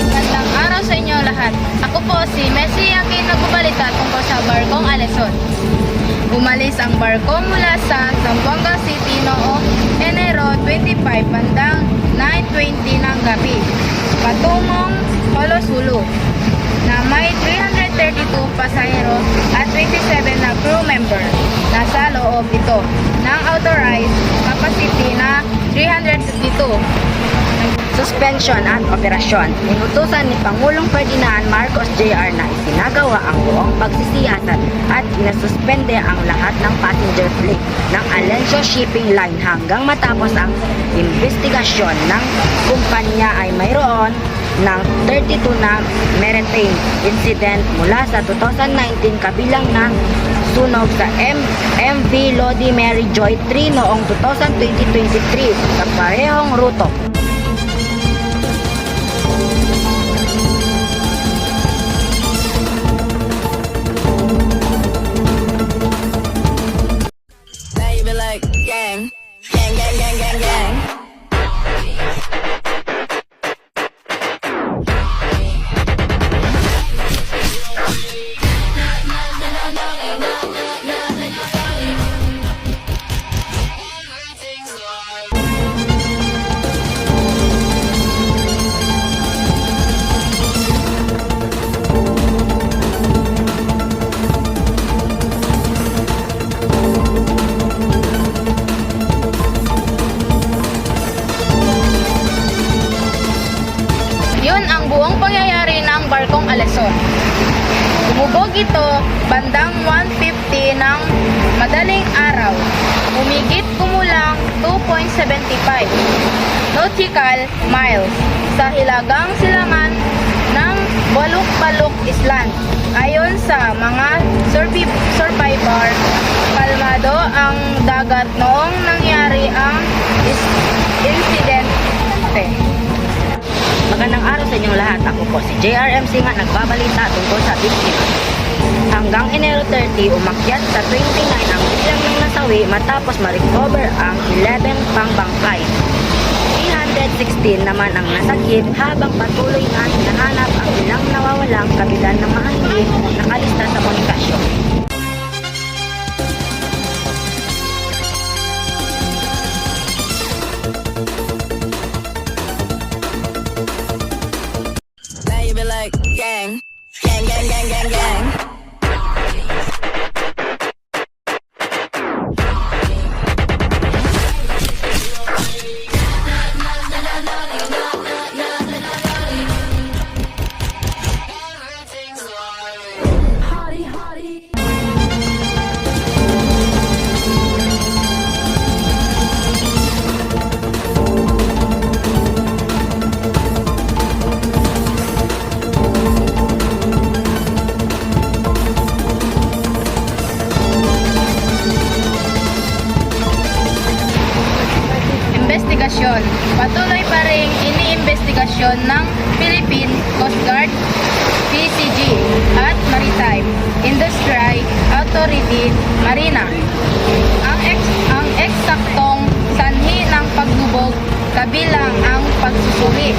Magandang araw sa inyo lahat. Ako po si Messi Yakin nagbabalita tungkol sa barkong Aleson. Umalis ang barko mula sa Zamboanga City noong Enero 25 bandang 9:20 ng gabi patungong Colosulu na may 332 pasahero at 27 na crew member. Nasa loob ito ng authorized capacity na 352. Suspension at operasyon. Inutusan ni Pangulong Ferdinand Marcos Jr. na isinagawa ang buong pagsisiyasat at inasuspende ang lahat ng passenger fleet ng Alencio Shipping Line hanggang matapos ang investigasyon ng kumpanya ay mayroon ng 32 na maritime incident mula sa 2019 kabilang ng sunog sa MV Lodi Mary Joy 3 noong 2023 sa parehong ruto. Baby like gang, gang, gang, gang, gang, gang. Umubog ito bandang 1:50 ng madaling araw. Umigit kumulang 2.75 nautical miles sa hilagang silangan ng Baluk-Baluk Island. Ayon sa mga survivor, kalmado ang dagat noong nangyari ang insidente. Magandang araw sa inyong lahat. Ako po si JRMC nga nagbabalita tungkol sa biktima. Hanggang Enero 30, umakyat sa 29 ang bilang ng nasawi matapos ma-recover ang 11 pang bangkay. 316 naman ang nasakit habang patuloy na hinahanap ang ilang nawawalang kabilang ng mga hindi nakalista sa komunikasyon. Baby like gang, gang, gang, gang, gang, gang. Investigasyon. Patuloy pa rin iniimbestigasyon ng Philippine Coast Guard, PCG at Maritime Industry Authority Marina ang eksaktong sanhi ng paglubog kabilang ang pagsusuri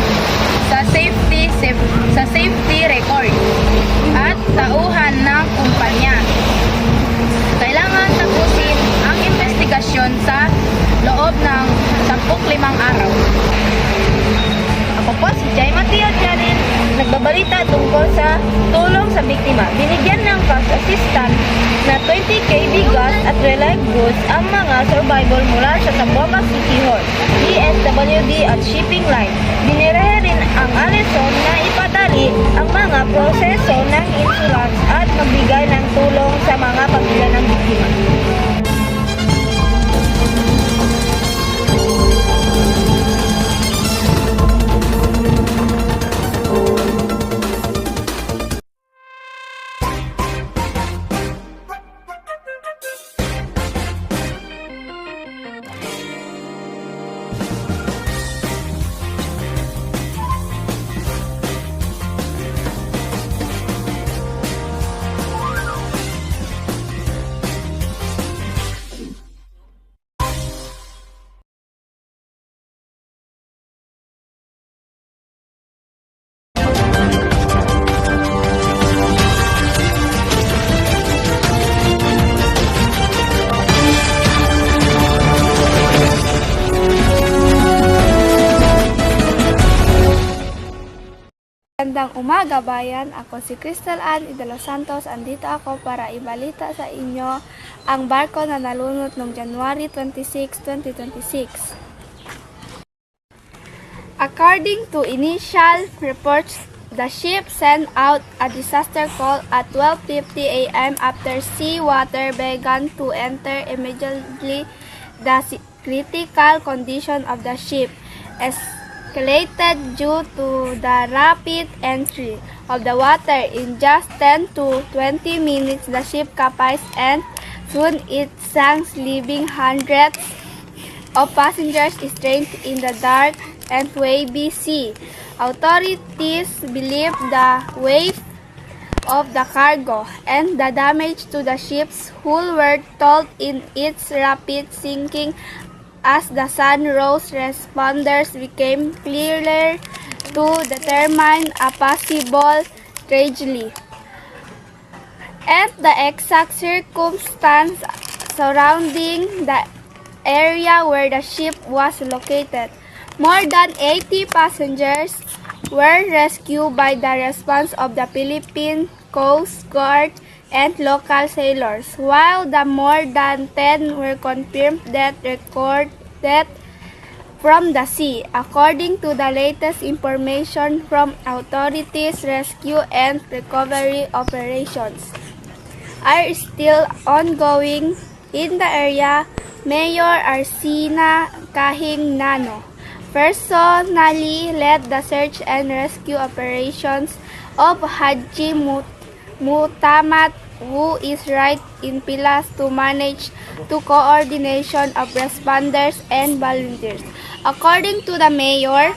sa safety record at tauhan ng kumpanya. Kailangan tapusin ang investigasyon sa loob ng 15 araw. Ako po si Jay Mateo Janin, nagbabalita tungkol sa tulong sa biktima. Binigyan ng cash assistance na 20k bigas at relief goods ang mga survivor mula sa Zamboanga City Hall, DSWD at shipping line. Binirahe rin ang alison na ipadali ang mga proseso ng insurance at magbigay ng tulong sa mga pamilya ng biktima. Magandang umaga bayan, ako si Crystal Ann de los Santos. Andito ako para ibalita sa inyo ang barko na nalunod noong January 26, 2026. According to initial reports, the ship sent out a disaster call at 12:50 a.m. after seawater began to enter immediately. The critical condition of the ship escalated due to the rapid entry of the water. In just 10 to 20 minutes, the ship capsized and soon it sank, leaving hundreds of passengers stranded in the dark and wavy sea. Authorities believe the weight of the cargo and the damage to the ship's hull were told in its rapid sinking. As the sun rose, responders became clearer to determine a possible tragedy and the exact circumstance surrounding the area where the ship was located. More than 80 passengers were rescued by the response of the Philippine Coast Guard and local sailors, while the more than 10 were confirmed death recorded from the sea. According to the latest information from authorities, rescue and recovery operations are still ongoing in the area. Mayor Arsina Kahing Nano personally led the search and rescue operations of Haji Mutamat, who is right in Pilas to manage the coordination of responders and volunteers. According to the mayor,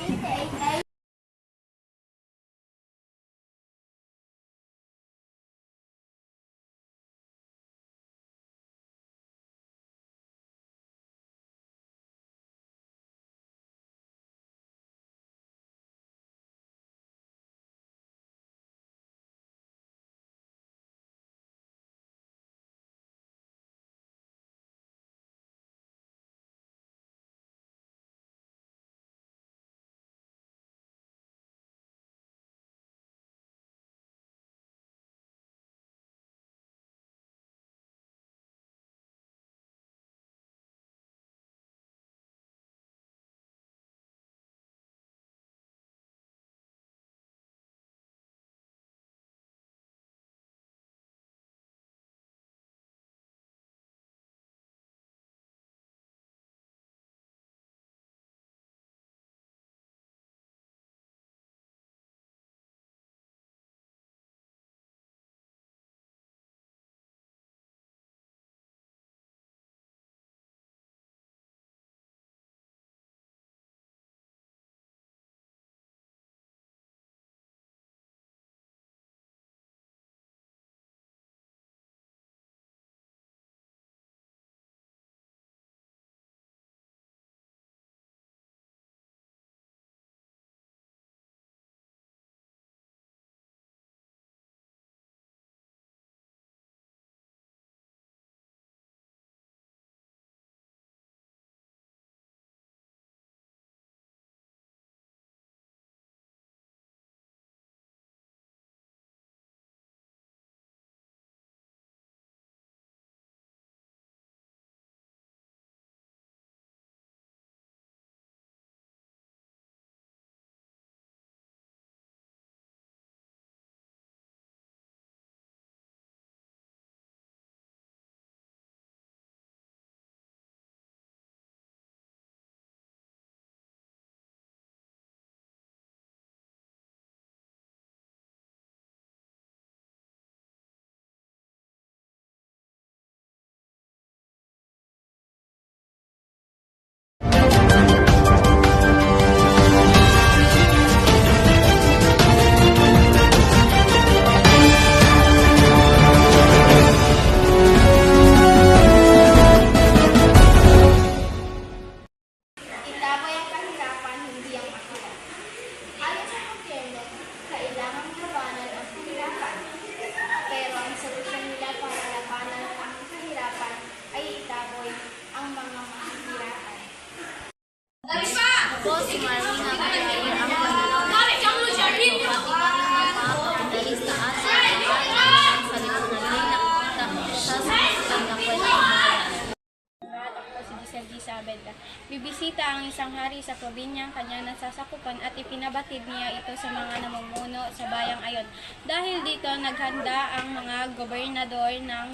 bibisita ang isang hari sa probinyang kanyang nasasakupan at ipinabatid niya ito sa mga namumuno sa bayang ayon. Dahil dito, naghanda ang mga gobernador ng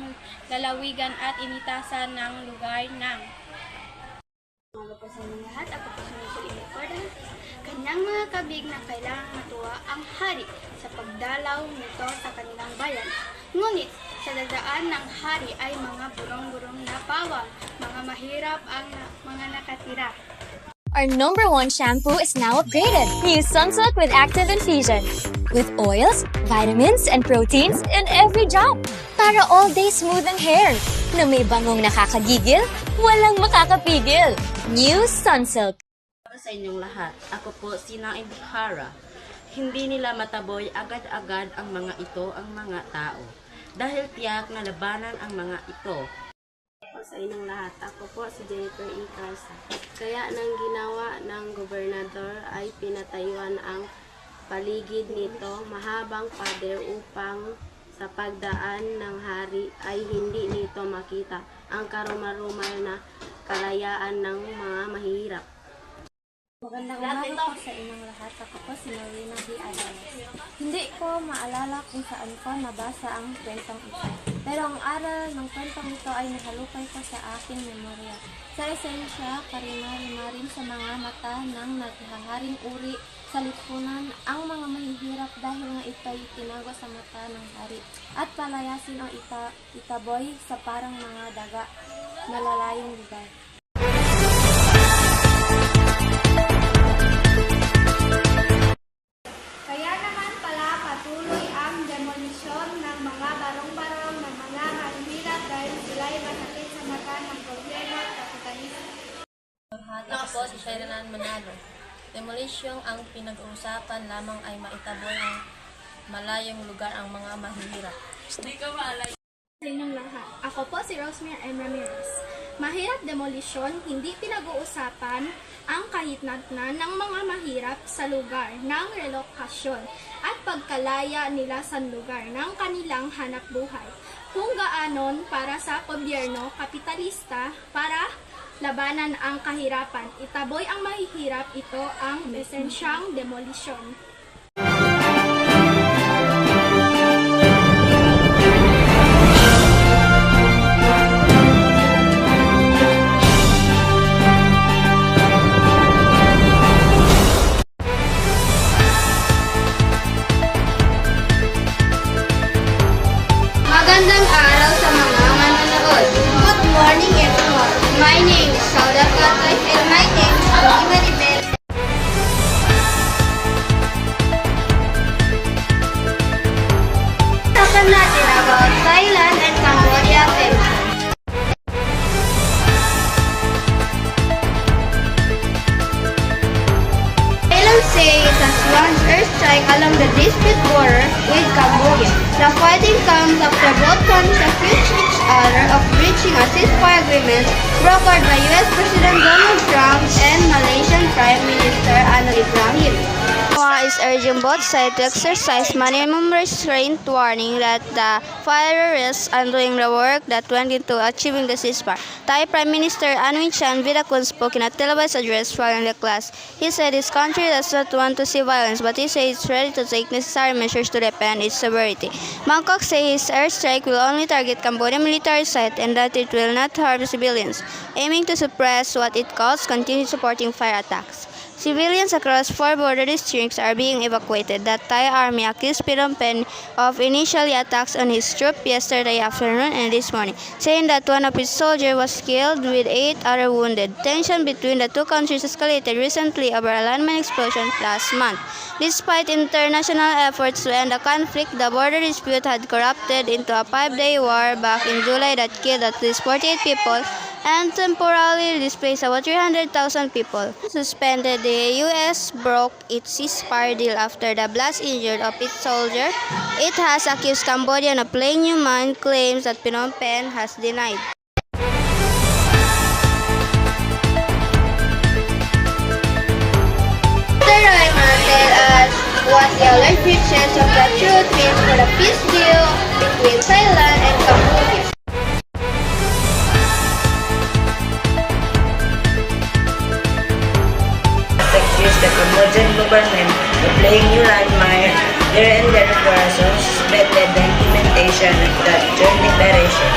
lalawigan at initasan ng lugar ng Mga po sa inyong lahat, ako po si Michelle in accordance. Kanyang mga kabig na kailangang matuwa ang hari sa pagdalaw nito sa kanilang bayan. Ngunit, sa dadaan ng hari ay mga burong-burong na pawang, mga mahirap ang mga nakatira. Our #1 shampoo is now upgraded. New Sunsilk with Active Infusion. With oils, vitamins, and proteins in every drop. Para all-day smoothing hair. Na may bangong nakakagigil, walang makakapigil. New Sunsilk. Para sa inyong lahat, ako po si Naib Hara. Hindi nila mataboy agad-agad ang mga ito ang mga tao. Dahil tiyak na labanan ang mga ito. Sa inyong lahat, ako po si Jennifer E. Carsa. Kaya nang ginawa ng gobernador ay pinatayuan ang paligid nito mahabang pader upang sa pagdaan ng hari ay hindi nito makita ang karumal-rumal na kalayaan ng mga mahirap. Magandang umaga po sa inyong lahat. Ako po si Marina D. Adames. Hindi ko maalala kung saan ko nabasa ang kwentong ito. Pero ang aral ng kwentong ito ay nahalukay ko sa aking memorya. Sa esensya, karima-rima rin sa mga mata ng naghaharing uri sa lipunan ang mga mahihirap dahil nga ito'y tinago sa mata ng hari. At palayasin ang itaboy sa parang mga daga na lalayong lugar. Kaya naman pala patuloy ang demolisyon ng mga barong-barong ng mga mahihirap dahil sila'y masakit sa mata ng gobyerno at kapitalismo. Ako po si Sherilan Manalo. Demolition ang pinag-uusapan lamang ay maitaboy ang malayong lugar ang mga mahihirap. Sa inyong lahat. Ako po si Rosemary M. Ramirez. Mahirap demolisyon, hindi pinag-uusapan ang kahitnatnan ng mga mahirap sa lugar ng relokasyon at pagkalaya nila sa lugar ng kanilang hanap buhay. Kung gaanon para sa gobyerno kapitalista para labanan ang kahirapan, itaboy ang mahihirap, ito ang esensyang demolisyon. Magandang araw sa mga manonood. Good morning everyone. My name is Sauda Katoy and my name is Tony Maribel. Tapan natin about Thailand and Cambodia tension. Thailand say it has launched airstrike along the dispute border with Cambodia. The fighting comes after both countries accused each other of breaching a ceasefire agreement brokered by U.S. President Donald Trump and Malaysian Prime Minister Anwar Ibrahim. Noah is urging both sides to exercise minimum restraint, warning that the fire risks undoing the work that went into achieving the ceasefire. Thai Prime Minister Anwin Chan Virakun spoke in a televised address following the clash. He said his country does not want to see violence, but he says it's ready to take necessary measures to defend its sovereignty. Bangkok says his airstrike will only target Cambodian military sites and that it will not harm civilians, aiming to suppress what it calls continued supporting fire attacks. Civilians across 4 border districts are being evacuated. The Thai army accused Phnom Penh of initially attacks on his troops yesterday afternoon and this morning, saying that one of his soldiers was killed with 8 others wounded. Tension between the two countries escalated recently over a landmine explosion last month. Despite international efforts to end the conflict, the border dispute had erupted into a 5-day war back in July that killed at least 48 people and temporarily displaced about 300,000 people. Suspended, the U.S. broke its ceasefire deal after the blast injured of its soldier. It has accused Cambodia of playing human claims that Phnom Penh has denied. Mr. Reimer tell us what the alleged breaches of the truth means for the peace deal between Thailand and Cambodia. Accused the Cambodian government of playing new landmine there and therefore suspended the implementation of that joint declaration.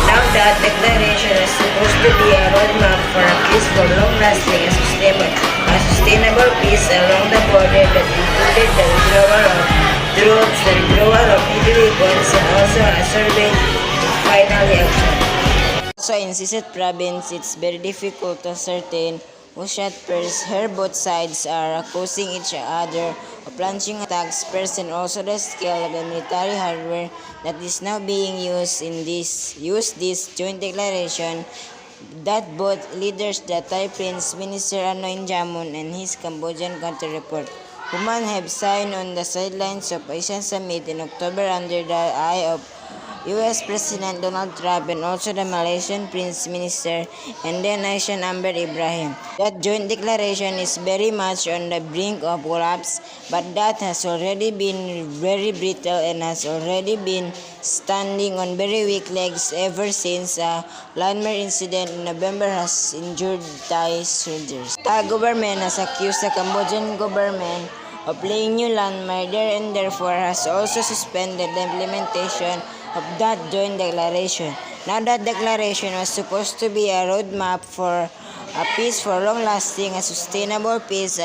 Now that declaration is supposed to be a roadmap for a peaceful, long-lasting and sustainable peace along the border that included the withdrawal of troops, the withdrawal of military weapons, and also a survey final action. So in Sisit province, it's very difficult to ascertain who shot first. Here both sides are accusing each other of launching attacks first, and also the scale of the military hardware that is now being used in this joint declaration that both leaders, the Thai Prince Minister Anoy Jamun and his Cambodian counterpart, Human, have signed on the sidelines of ASEAN Summit in October under the eye of U.S. President Donald Trump and also the Malaysian Prince Minister and then Nation Amber Ibrahim. That joint declaration is very much on the brink of collapse, but that has already been very brittle and has already been standing on very weak legs ever since a landmark incident in November has injured Thai soldiers. The government has accused the Cambodian government of laying new landmark there and therefore has also suspended the implementation of that joint declaration. Now that declaration was supposed to be a roadmap for a peace for long-lasting and sustainable peace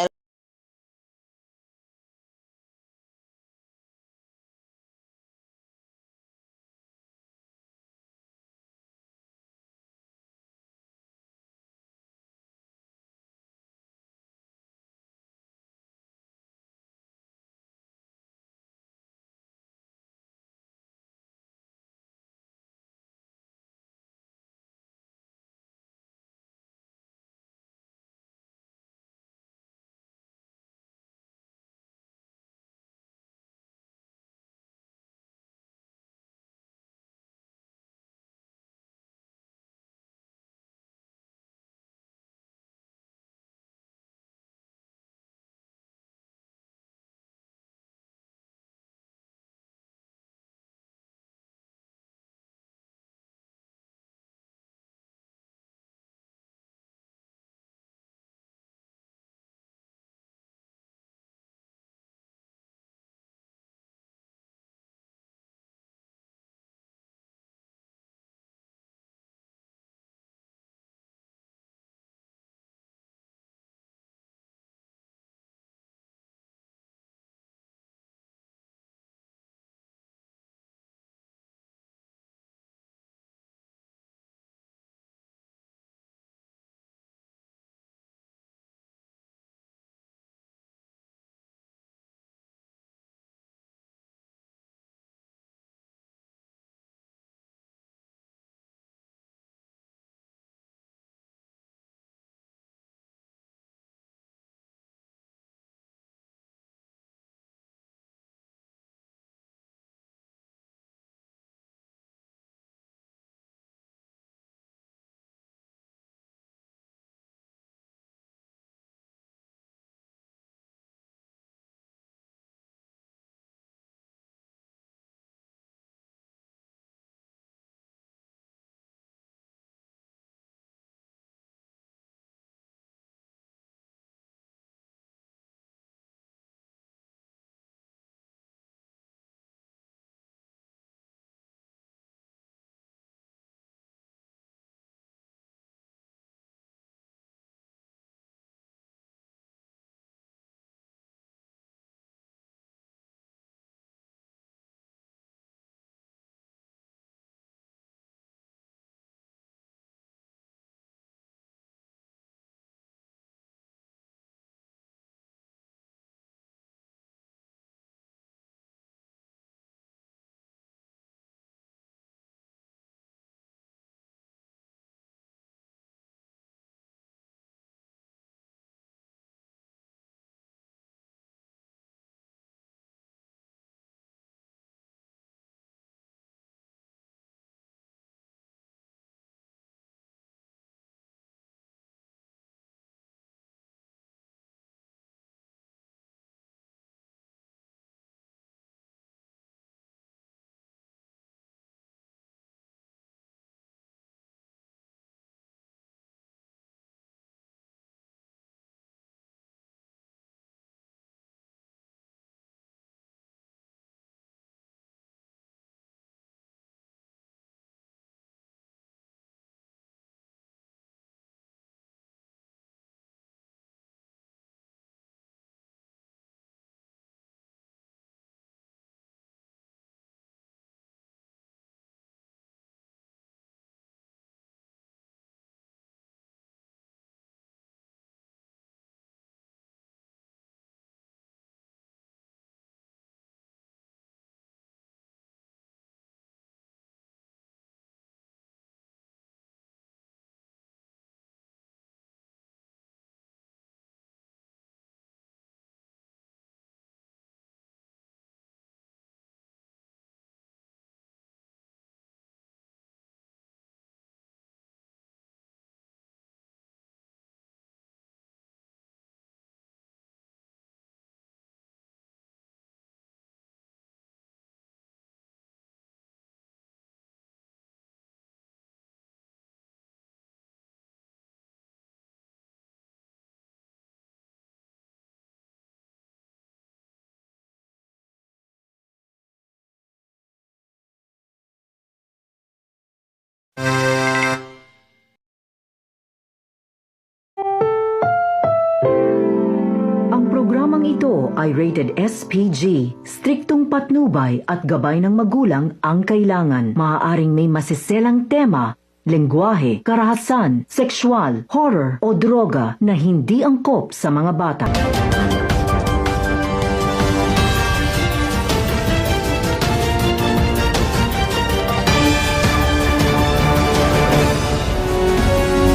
Programang ito ay rated SPG. Striktong patnubay at gabay ng magulang ang kailangan. Maaaring may masiselang tema, lengguwahe, karahasan, sexual, horror o droga na hindi angkop sa mga bata.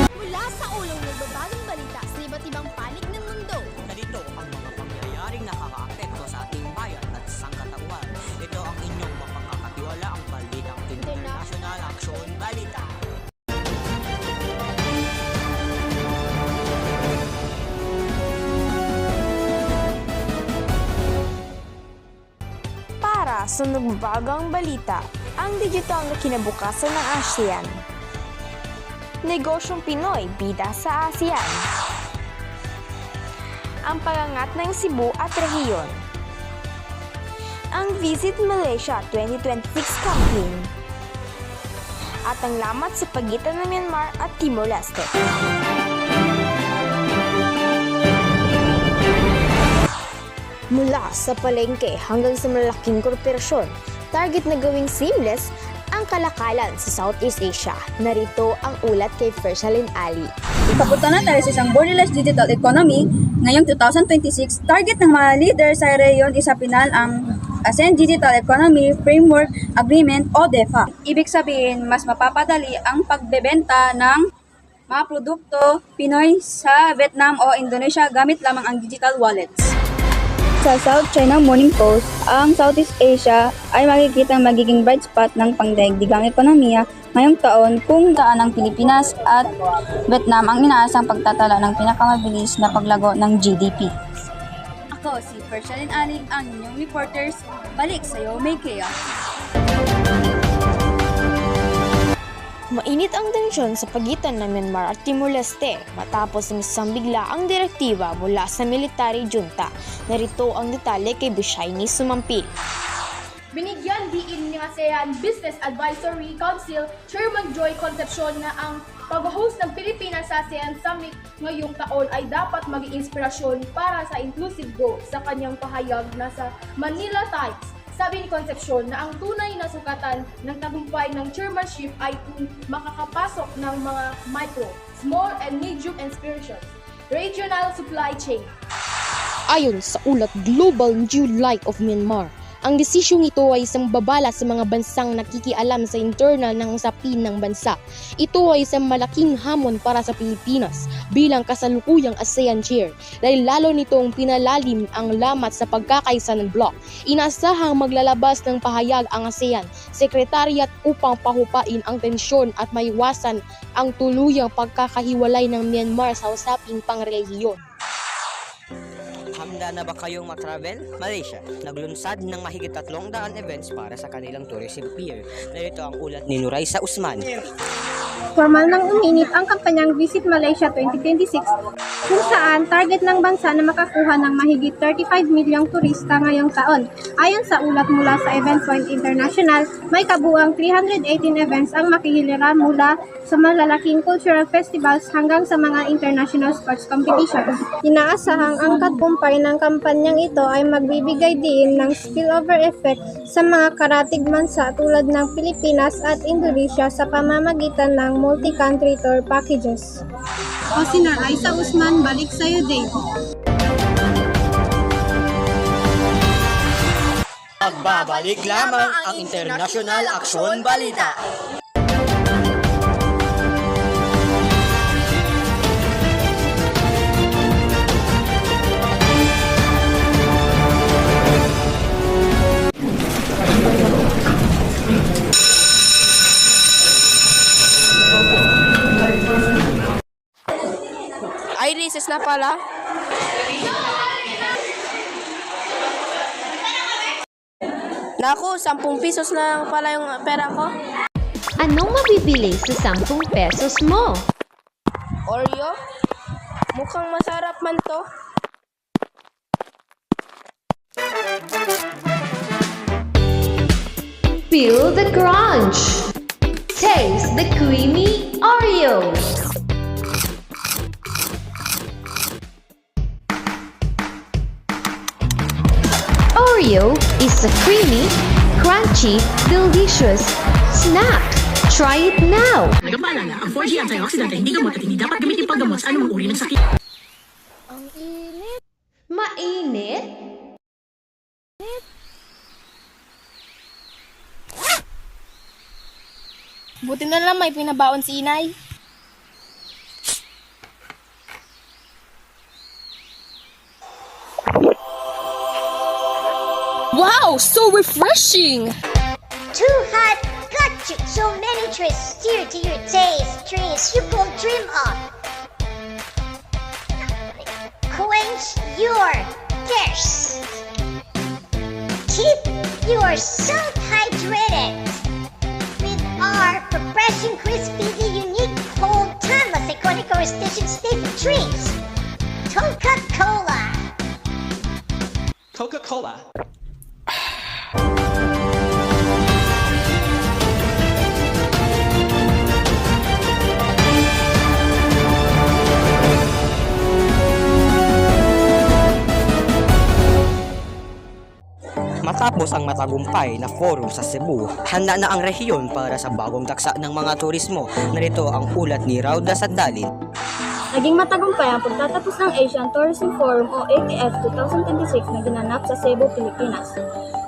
Mula sa ulong nagbabagong balita sa iba't ibang panig ng mundo. Narito ang mga pangyayaring nakakaapekto sa ating bayan at sangkatauhan. Ito ang inyong mapagkakatiwalaang balitang International Action Balita. Para sa nagbabagang balita, ang digital na kinabukasan ng ASEAN. Negosyong Pinoy bida sa ASEAN. Ang pagangat ng Cebu at rehiyon. Ang Visit Malaysia 2026 campaign. At ang lamat sa pagitan ng Myanmar at Timor-Leste. Mula sa palengke hanggang sa malaking korporasyon, target na gawing seamless ang kalakalan sa Southeast Asia. Narito ang ulat kay Fersalin Ali. Kapunta na tayo sa isang borderless digital economy. Ngayong 2026, target ng mga leader sa rehiyon is sa pinal ang ASEAN Digital Economy Framework Agreement o DEFA. Ibig sabihin, mas mapapadali ang pagbebenta ng mga produkto Pinoy sa Vietnam o Indonesia gamit lamang ang digital wallets. Sa South China Morning Post, ang Southeast Asia ay makikita magiging bright spot ng pangdaigdigang ekonomiya ngayong taon kung saan ang Pilipinas at Vietnam ang inaasang pagtatala ng pinakamabilis na paglago ng GDP. Ako si Fersalin Ali, ang inyong reporters. Balik sa'yo, may chaos. Mainit ang tensyon sa pagitan ng Myanmar at Timor-Leste matapos ng isang biglaang direktiba mula sa military junta. Narito ang detalye kay Bishaini Sumampil. Binigyan diin ni ASEAN Business Advisory Council Chairman Joy Concepcion na ang pag-host ng Pilipinas sa ASEAN Summit ngayong taon ay dapat maging inspirasyon para sa inclusive growth. Sa kanyang pahayag na sa Manila Times, sabi ni Concepcion na ang tunay na sukatan ng tagumpay ng chairmanship ay kung makakapasok ng mga micro, small and medium inspirations, regional supply chain. Ayon sa ulat Global New Light of Myanmar, ang desisyong ito ay isang babala sa mga bansang nakikialam sa internal ng usapin ng bansa. Ito ay isang malaking hamon para sa Pilipinas bilang kasalukuyang ASEAN chair dahil lalo nitong pinalalim ang lamat sa pagkakaisa ng bloc. Inasahang maglalabas ng pahayag ang ASEAN Secretariat upang pahupain ang tensyon at maiwasan ang tuluyang pagkakahiwalay ng Myanmar sa usaping pangrehiyon. Handa na ba kayong matravel? Malaysia, naglunsad ng mahigit 300 events para sa kanilang tourism year. Narito ang ulat ni Nuraisa Usman. Formal nang uminit ang kampanyang Visit Malaysia 2026 kung saan target ng bansa na makakuha ng mahigit 35 milyong turista ngayong taon. Ayon sa ulat mula sa Event Point International, may kabuang 318 events ang makihilera mula sa malalaking cultural festivals hanggang sa mga international sports competitions. Inaasahang ang tagumpay ng kampanyang ito ay magbibigay din ng spillover effect sa mga karatig bansa tulad ng Pilipinas at Indonesia sa pamamagitan ng multi-country tour packages. O si Nuraisa Usman, balik sa'yo, Dave. Magbabalik lamang ang International Action Balita. Ay, recess na pala. Naku, 10 pesos na pala yung pera ko. Anong mabibili sa 10 pesos mo? Oreo? Mukhang masarap man to. Feel the crunch! Taste the creamy Oreo! Oreo is a creamy, crunchy, delicious snack. Try it now! Nagpaalala, ang 4G antioxidant ay hindi gamot at hindi dapat gamitin panggamot sa anumang uri ng sakit. Ang init. Mainit? Buti na lang may pinabaon si inay. Wow! So refreshing! Too hot, got you. So many trees steer to your taste. Trees you could dream of. Quench your thirst. Keep yourself hydrated with our refreshing, crispy, unique, cold, timeless, iconic station staple drinks. Coca-Cola. Coca-Cola. Matapos ang matagumpay na forum sa Cebu, handa na ang rehiyon para sa bagong daksa ng mga turismo. Narito ang ulat ni Rauda Sandalin. Naging matagumpay ang pagtatapos ng Asian Tourism Forum o ATF 2026 na ginanap sa Cebu, Pilipinas.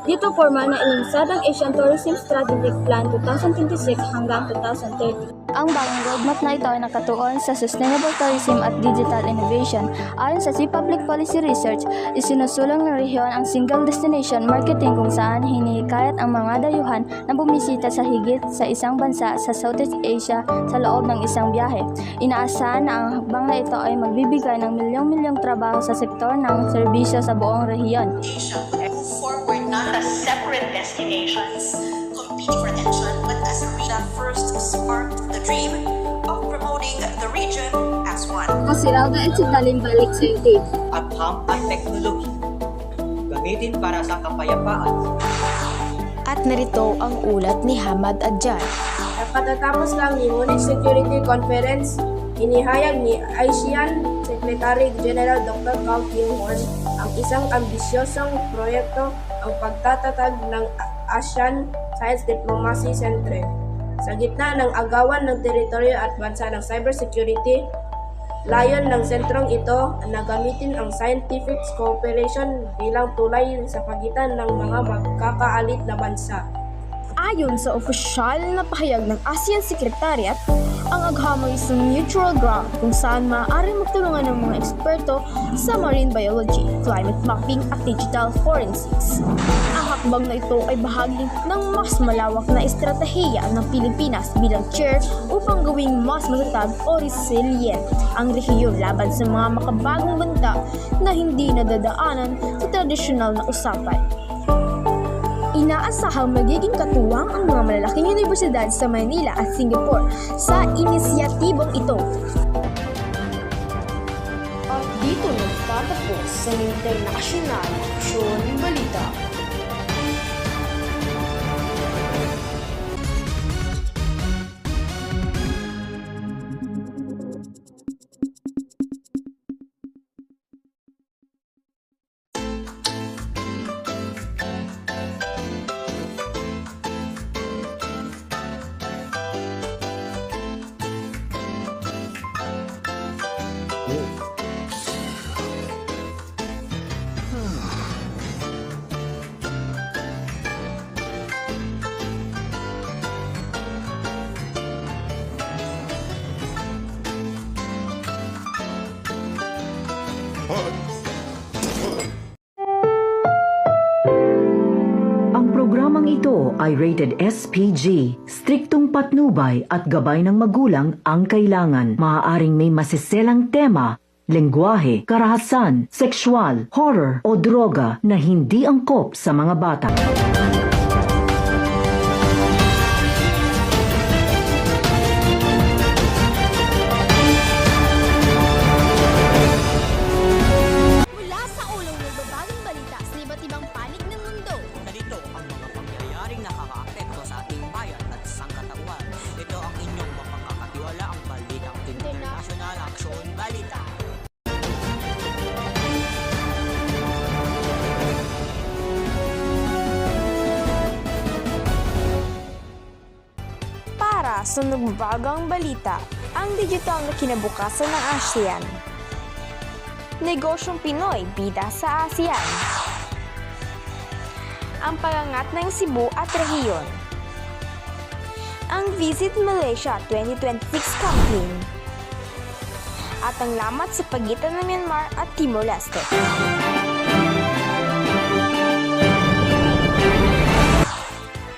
Dito formal na ilinsad ang Asian Tourism Strategic Plan 2026 hanggang 2030. Ang bagong roadmap na ito ay nakatuon sa Sustainable Tourism at Digital Innovation. Ayon sa C-Public Policy Research, isinusulong ng rehiyon ang single destination marketing kung saan hinihikayat ang mga dayuhan na bumisita sa higit sa isang bansa sa Southeast Asia sa loob ng isang biyahe. Inaasahan na ang hakbang na ito ay magbibigay ng milyong-milyong trabaho sa sektor ng serbisyo sa buong rehiyon. Forward not as separate destinations, competing for attention, but as a region that first sparked the dream of promoting the region as one. Ako si Rauda at si Dalim balik sa YouTube. Agham at teknolohi. Gamitin para sa kapayapaan. At narito ang ulat ni Hamad Adjan. Katatapos lang ni Munich Security Conference, inihayag ni ASEAN Secretary General Dr. Cao Kyung-Horn ang isang ambisyosong proyekto, ang pagtatatag ng ASEAN Science Diplomacy Center. Sa gitna ng agawan ng teritoryo at bansa ng cybersecurity, layon ng sentrong ito na gamitin ang scientific cooperation bilang tulay sa pagitan ng mga magkakaalit na bansa. Ayon sa opisyal na pahayag ng ASEAN Secretariat, ang agham ay isang neutral ground kung saan maaaring magtulungan ng mga eksperto sa marine biology, climate mapping at digital forensics. Ang hakbang na ito ay bahagi ng mas malawak na estratehiya ng Pilipinas bilang chair upang gawing mas matatag o resilient ang rehiyon laban sa mga makabagong banta na hindi nadadaanan sa tradisyonal na usapan. Inaasahang magiging katuwang ang mga malalaking universidad sa Manila at Singapore sa inisyatibong ito. At dito nagtatapos sa international aksyon balita. Ang programang ito ay rated SPG. Striktong patnubay at gabay ng magulang ang kailangan. Maaaring may masiselang tema, lengguwahe, karahasan, sexual, horror o droga na hindi angkop sa mga bata. Mula sa ulong ng babagong balita sa iba't ibang panig ng mundo. Narito ang mga pangyayaring nakakaapekto sa ating bayan at sangkatauhan. Ito ang inyong mapagkakatiwala ang balitang International Action Balita. Para sa nagbabagang balita, ang digital na kinabukasan ng ASEAN. Negosyong Pinoy bida sa ASEAN. Ang pagangat ng Cebu at rehiyon. Ang Visit Malaysia 2026 campaign. At ang lamat sa pagitan ng Myanmar at Timor-Leste.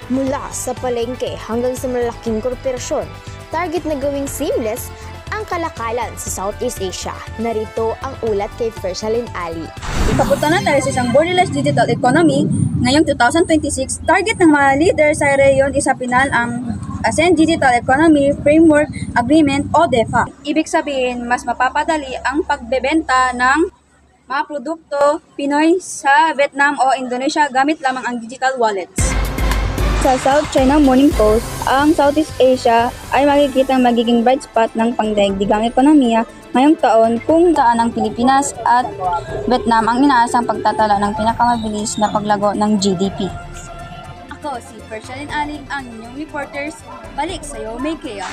Mula sa palengke hanggang sa malalaking korporasyon, target na gawing seamless ang kalakalan sa Southeast Asia. Narito ang ulat kay Fersalin Ali. Papunta na tayo sa isang borderless digital economy. Ngayong 2026, target ng mga leader sa rehiyon is sa pinal ang ASEAN Digital Economy Framework Agreement o DEFA. Ibig sabihin, mas mapapadali ang pagbebenta ng mga produkto Pinoy sa Vietnam o Indonesia gamit lamang ang digital wallets. Sa South China Morning Post, ang Southeast Asia ay makikitang magiging bright spot ng pangdaigdigang ekonomiya ngayong taon kung saan ang Pilipinas at Vietnam ang inaasang pagtatala ng pinakamabilis na paglago ng GDP. Ako si Fersalin Ali, ang inyong reporters. Balik sa'yo, may chaos.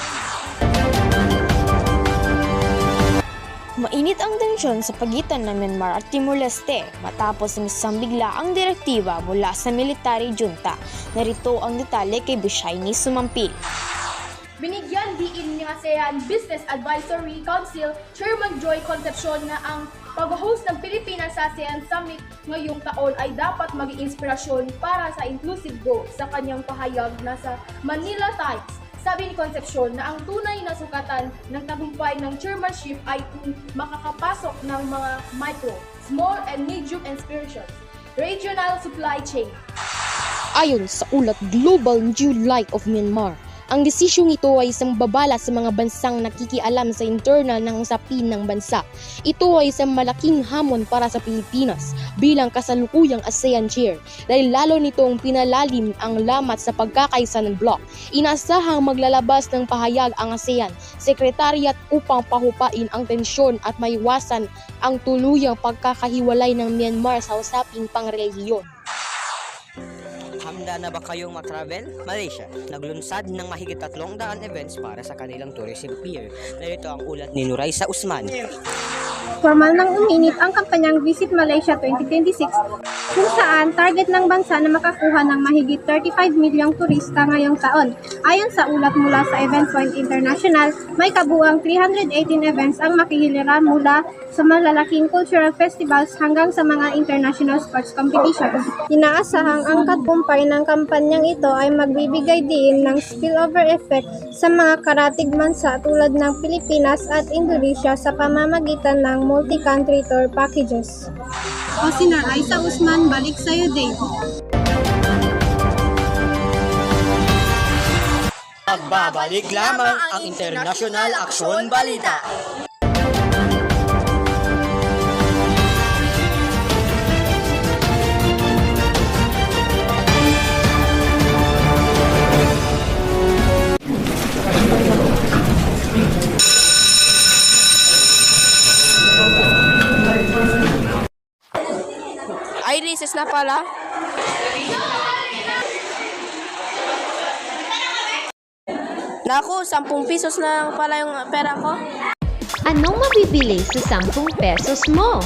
Mainit ang tensyon sa pagitan ng Myanmar at Timor-Leste matapos ng isang biglaang direktiba mula sa military junta. Narito ang detalye kay Bishaini Sumampil. Binigyan diin ni ASEAN Business Advisory Council Chairman Joy Concepcion na ang pag-host ng Pilipinas sa ASEAN Summit ngayong taon ay dapat maging inspirasyon para sa inclusive growth. Sa kanyang pahayag na sa Manila Times, sabi ni Concepcion na ang tunay na sukatan ng tagumpay ng chairmanship ay kung makakapasok ng mga micro, small and medium inspirations, regional supply chain. Ayon sa ulat Global New Light of Myanmar, ang desisyong ito ay isang babala sa mga bansang nakikialam sa internal ng usapin ng bansa. Ito ay isang malaking hamon para sa Pilipinas bilang kasalukuyang ASEAN chair dahil lalo nitong pinalalim ang lamat sa pagkakaisa ng bloc. Inaasahang maglalabas ng pahayag ang ASEAN Secretariat upang pahupain ang tensyon at maiwasan ang tuluyang pagkakahiwalay ng Myanmar sa usaping pangrehiyon. Handa na ba kayong matravel? Malaysia, naglunsad ng mahigit 300 events para sa kanilang tourism year. Narito ang ulat ni Nuraisa Usman. Formal nang uminit ang kampanyang Visit Malaysia 2026 kung saan target ng bansa na makakuha ng mahigit 35 milyong turista ngayong taon. Ayon sa ulat mula sa Event Point International, may kabuang 318 events ang makihilera mula sa malalaking cultural festivals hanggang sa mga international sports competitions. Inaasahang ang tagumpay ng kampanyang ito ay magbibigay din ng spillover effect sa mga karatig bansa tulad ng Pilipinas at Indonesia sa pamamagitan ng multi-country tour packages. O si Nuraisa Usman, balik sa'yo, Dave. Magbabalik lamang ang International Aksyon Balita. Ay, recess na pala. Naku, 10 pesos na pala yung pera ko. Anong mabibili sa 10 pesos mo?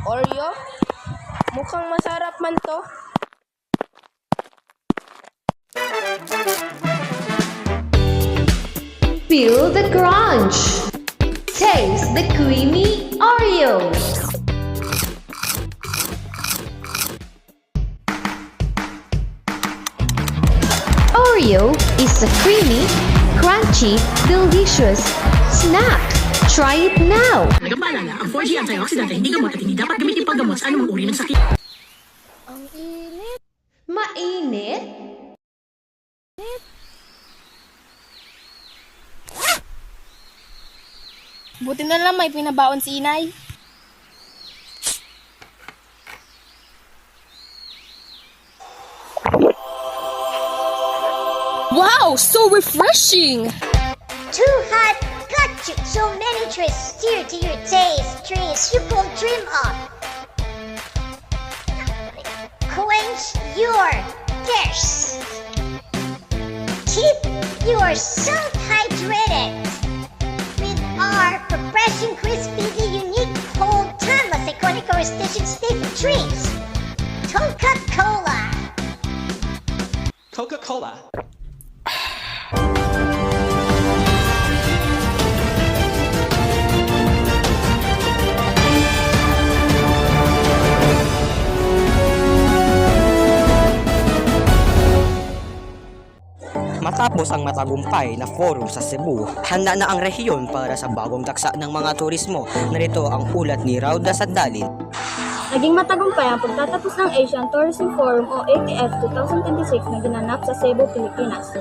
Oreo? Mukhang masarap man to. Feel the crunch! Taste the creamy Oreos! Oreo is a creamy, crunchy, delicious snack. Try it now! Nagpaalala, ang 4G antioxidant ay hindi gamot at hindi dapat gamitin paggamot sa anumang uri ng sakit. Ang init. Mainit? Buti na lang may pinabaon si inay. Wow, so refreshing! Too hot, got you. So many twists, steer to your taste. Trees you will dream of. Quench your thirst. Chief, you are so hydrated. With our refreshing, crispy, unique cold timeless iconic station staple drinks. Coca-Cola. Coca-Cola. Matapos ang matagumpay na forum sa Cebu, handa na ang rehiyon para sa bagong daksa ng mga turismo. Narito ang ulat ni Rauda Sandalin. Naging matagumpay ang pagtatapos ng Asian Tourism Forum o ATF 2026 na ginanap sa Cebu, Pilipinas.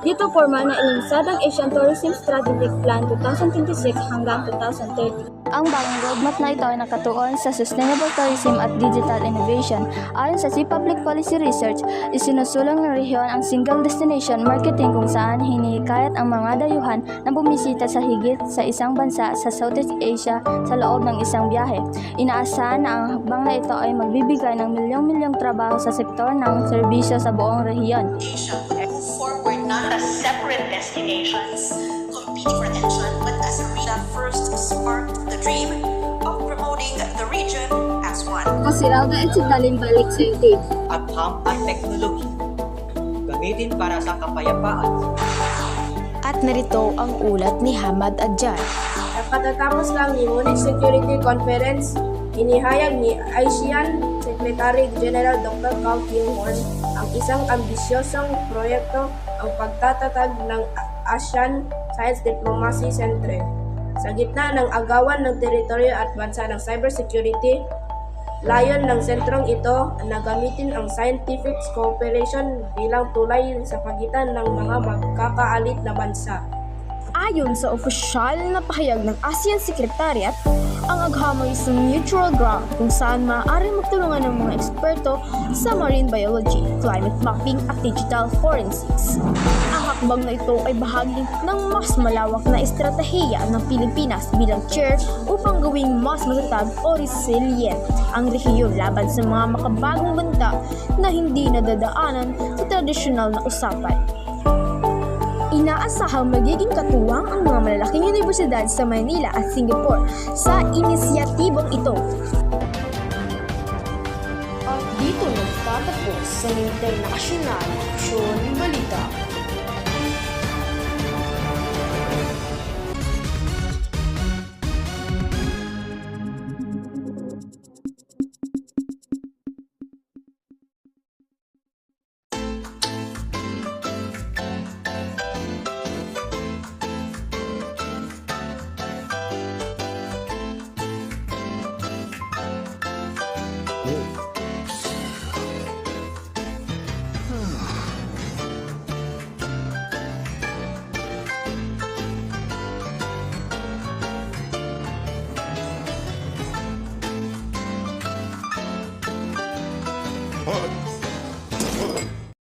Dito formal na ilinsad ang Asian Tourism Strategic Plan 2026 hanggang 2030. Ang bagong roadmap na ito ay nakatuon sa Sustainable Tourism at Digital Innovation. Ayon sa Public Policy Research, isinusulong ng rehiyon ang Single Destination Marketing kung saan hinihikayat ang mga dayuhan na bumisita sa higit sa isang bansa sa Southeast Asia sa loob ng isang biyahe. Inaasahan na ang hakbang na ito ay magbibigay ng milyong-milyong trabaho sa sektor ng serbisyo sa buong rehiyon. Move forward not as separate destinations competing for attention, but as a region that first sparked the dream of promoting the region as one. Ako si Rauda at si Talim balik sa YouTube. Agham at teknolohi. Gamitin para sa kapayapaan. At narito ang ulat ni Hamad Adjan. Katatapos lang ni Munich Security Conference, inihayag ni ASEAN Secretary General Dr. Cao Kim-Horn ang isang ambisyosong proyekto, ang pagtatatag ng ASEAN Science Diplomacy Center. Sa gitna ng agawan ng teritoryo at bansa ng cybersecurity, layon ng sentrong ito na gamitin ang scientific cooperation bilang tulay sa pagitan ng mga magkakaalit na bansa. Ayon sa opisyal na pahayag ng ASEAN Secretariat, ang agham ay isang neutral ground kung saan maaari magtulungan ng mga eksperto sa marine biology, climate mapping at digital forensics. Ang hakbang na ito ay bahagi ng mas malawak na estratehiya ng Pilipinas bilang chair upang gawing mas matatag o resilient ang rehiyon laban sa mga makabagong banta na hindi nadadaanan sa tradisyonal na usapan. Inaasahang magiging katuwang ang mga malalaking universidad sa Manila at Singapore sa inisyatibong ito. At dito nagtatapos sa international aksyon balita.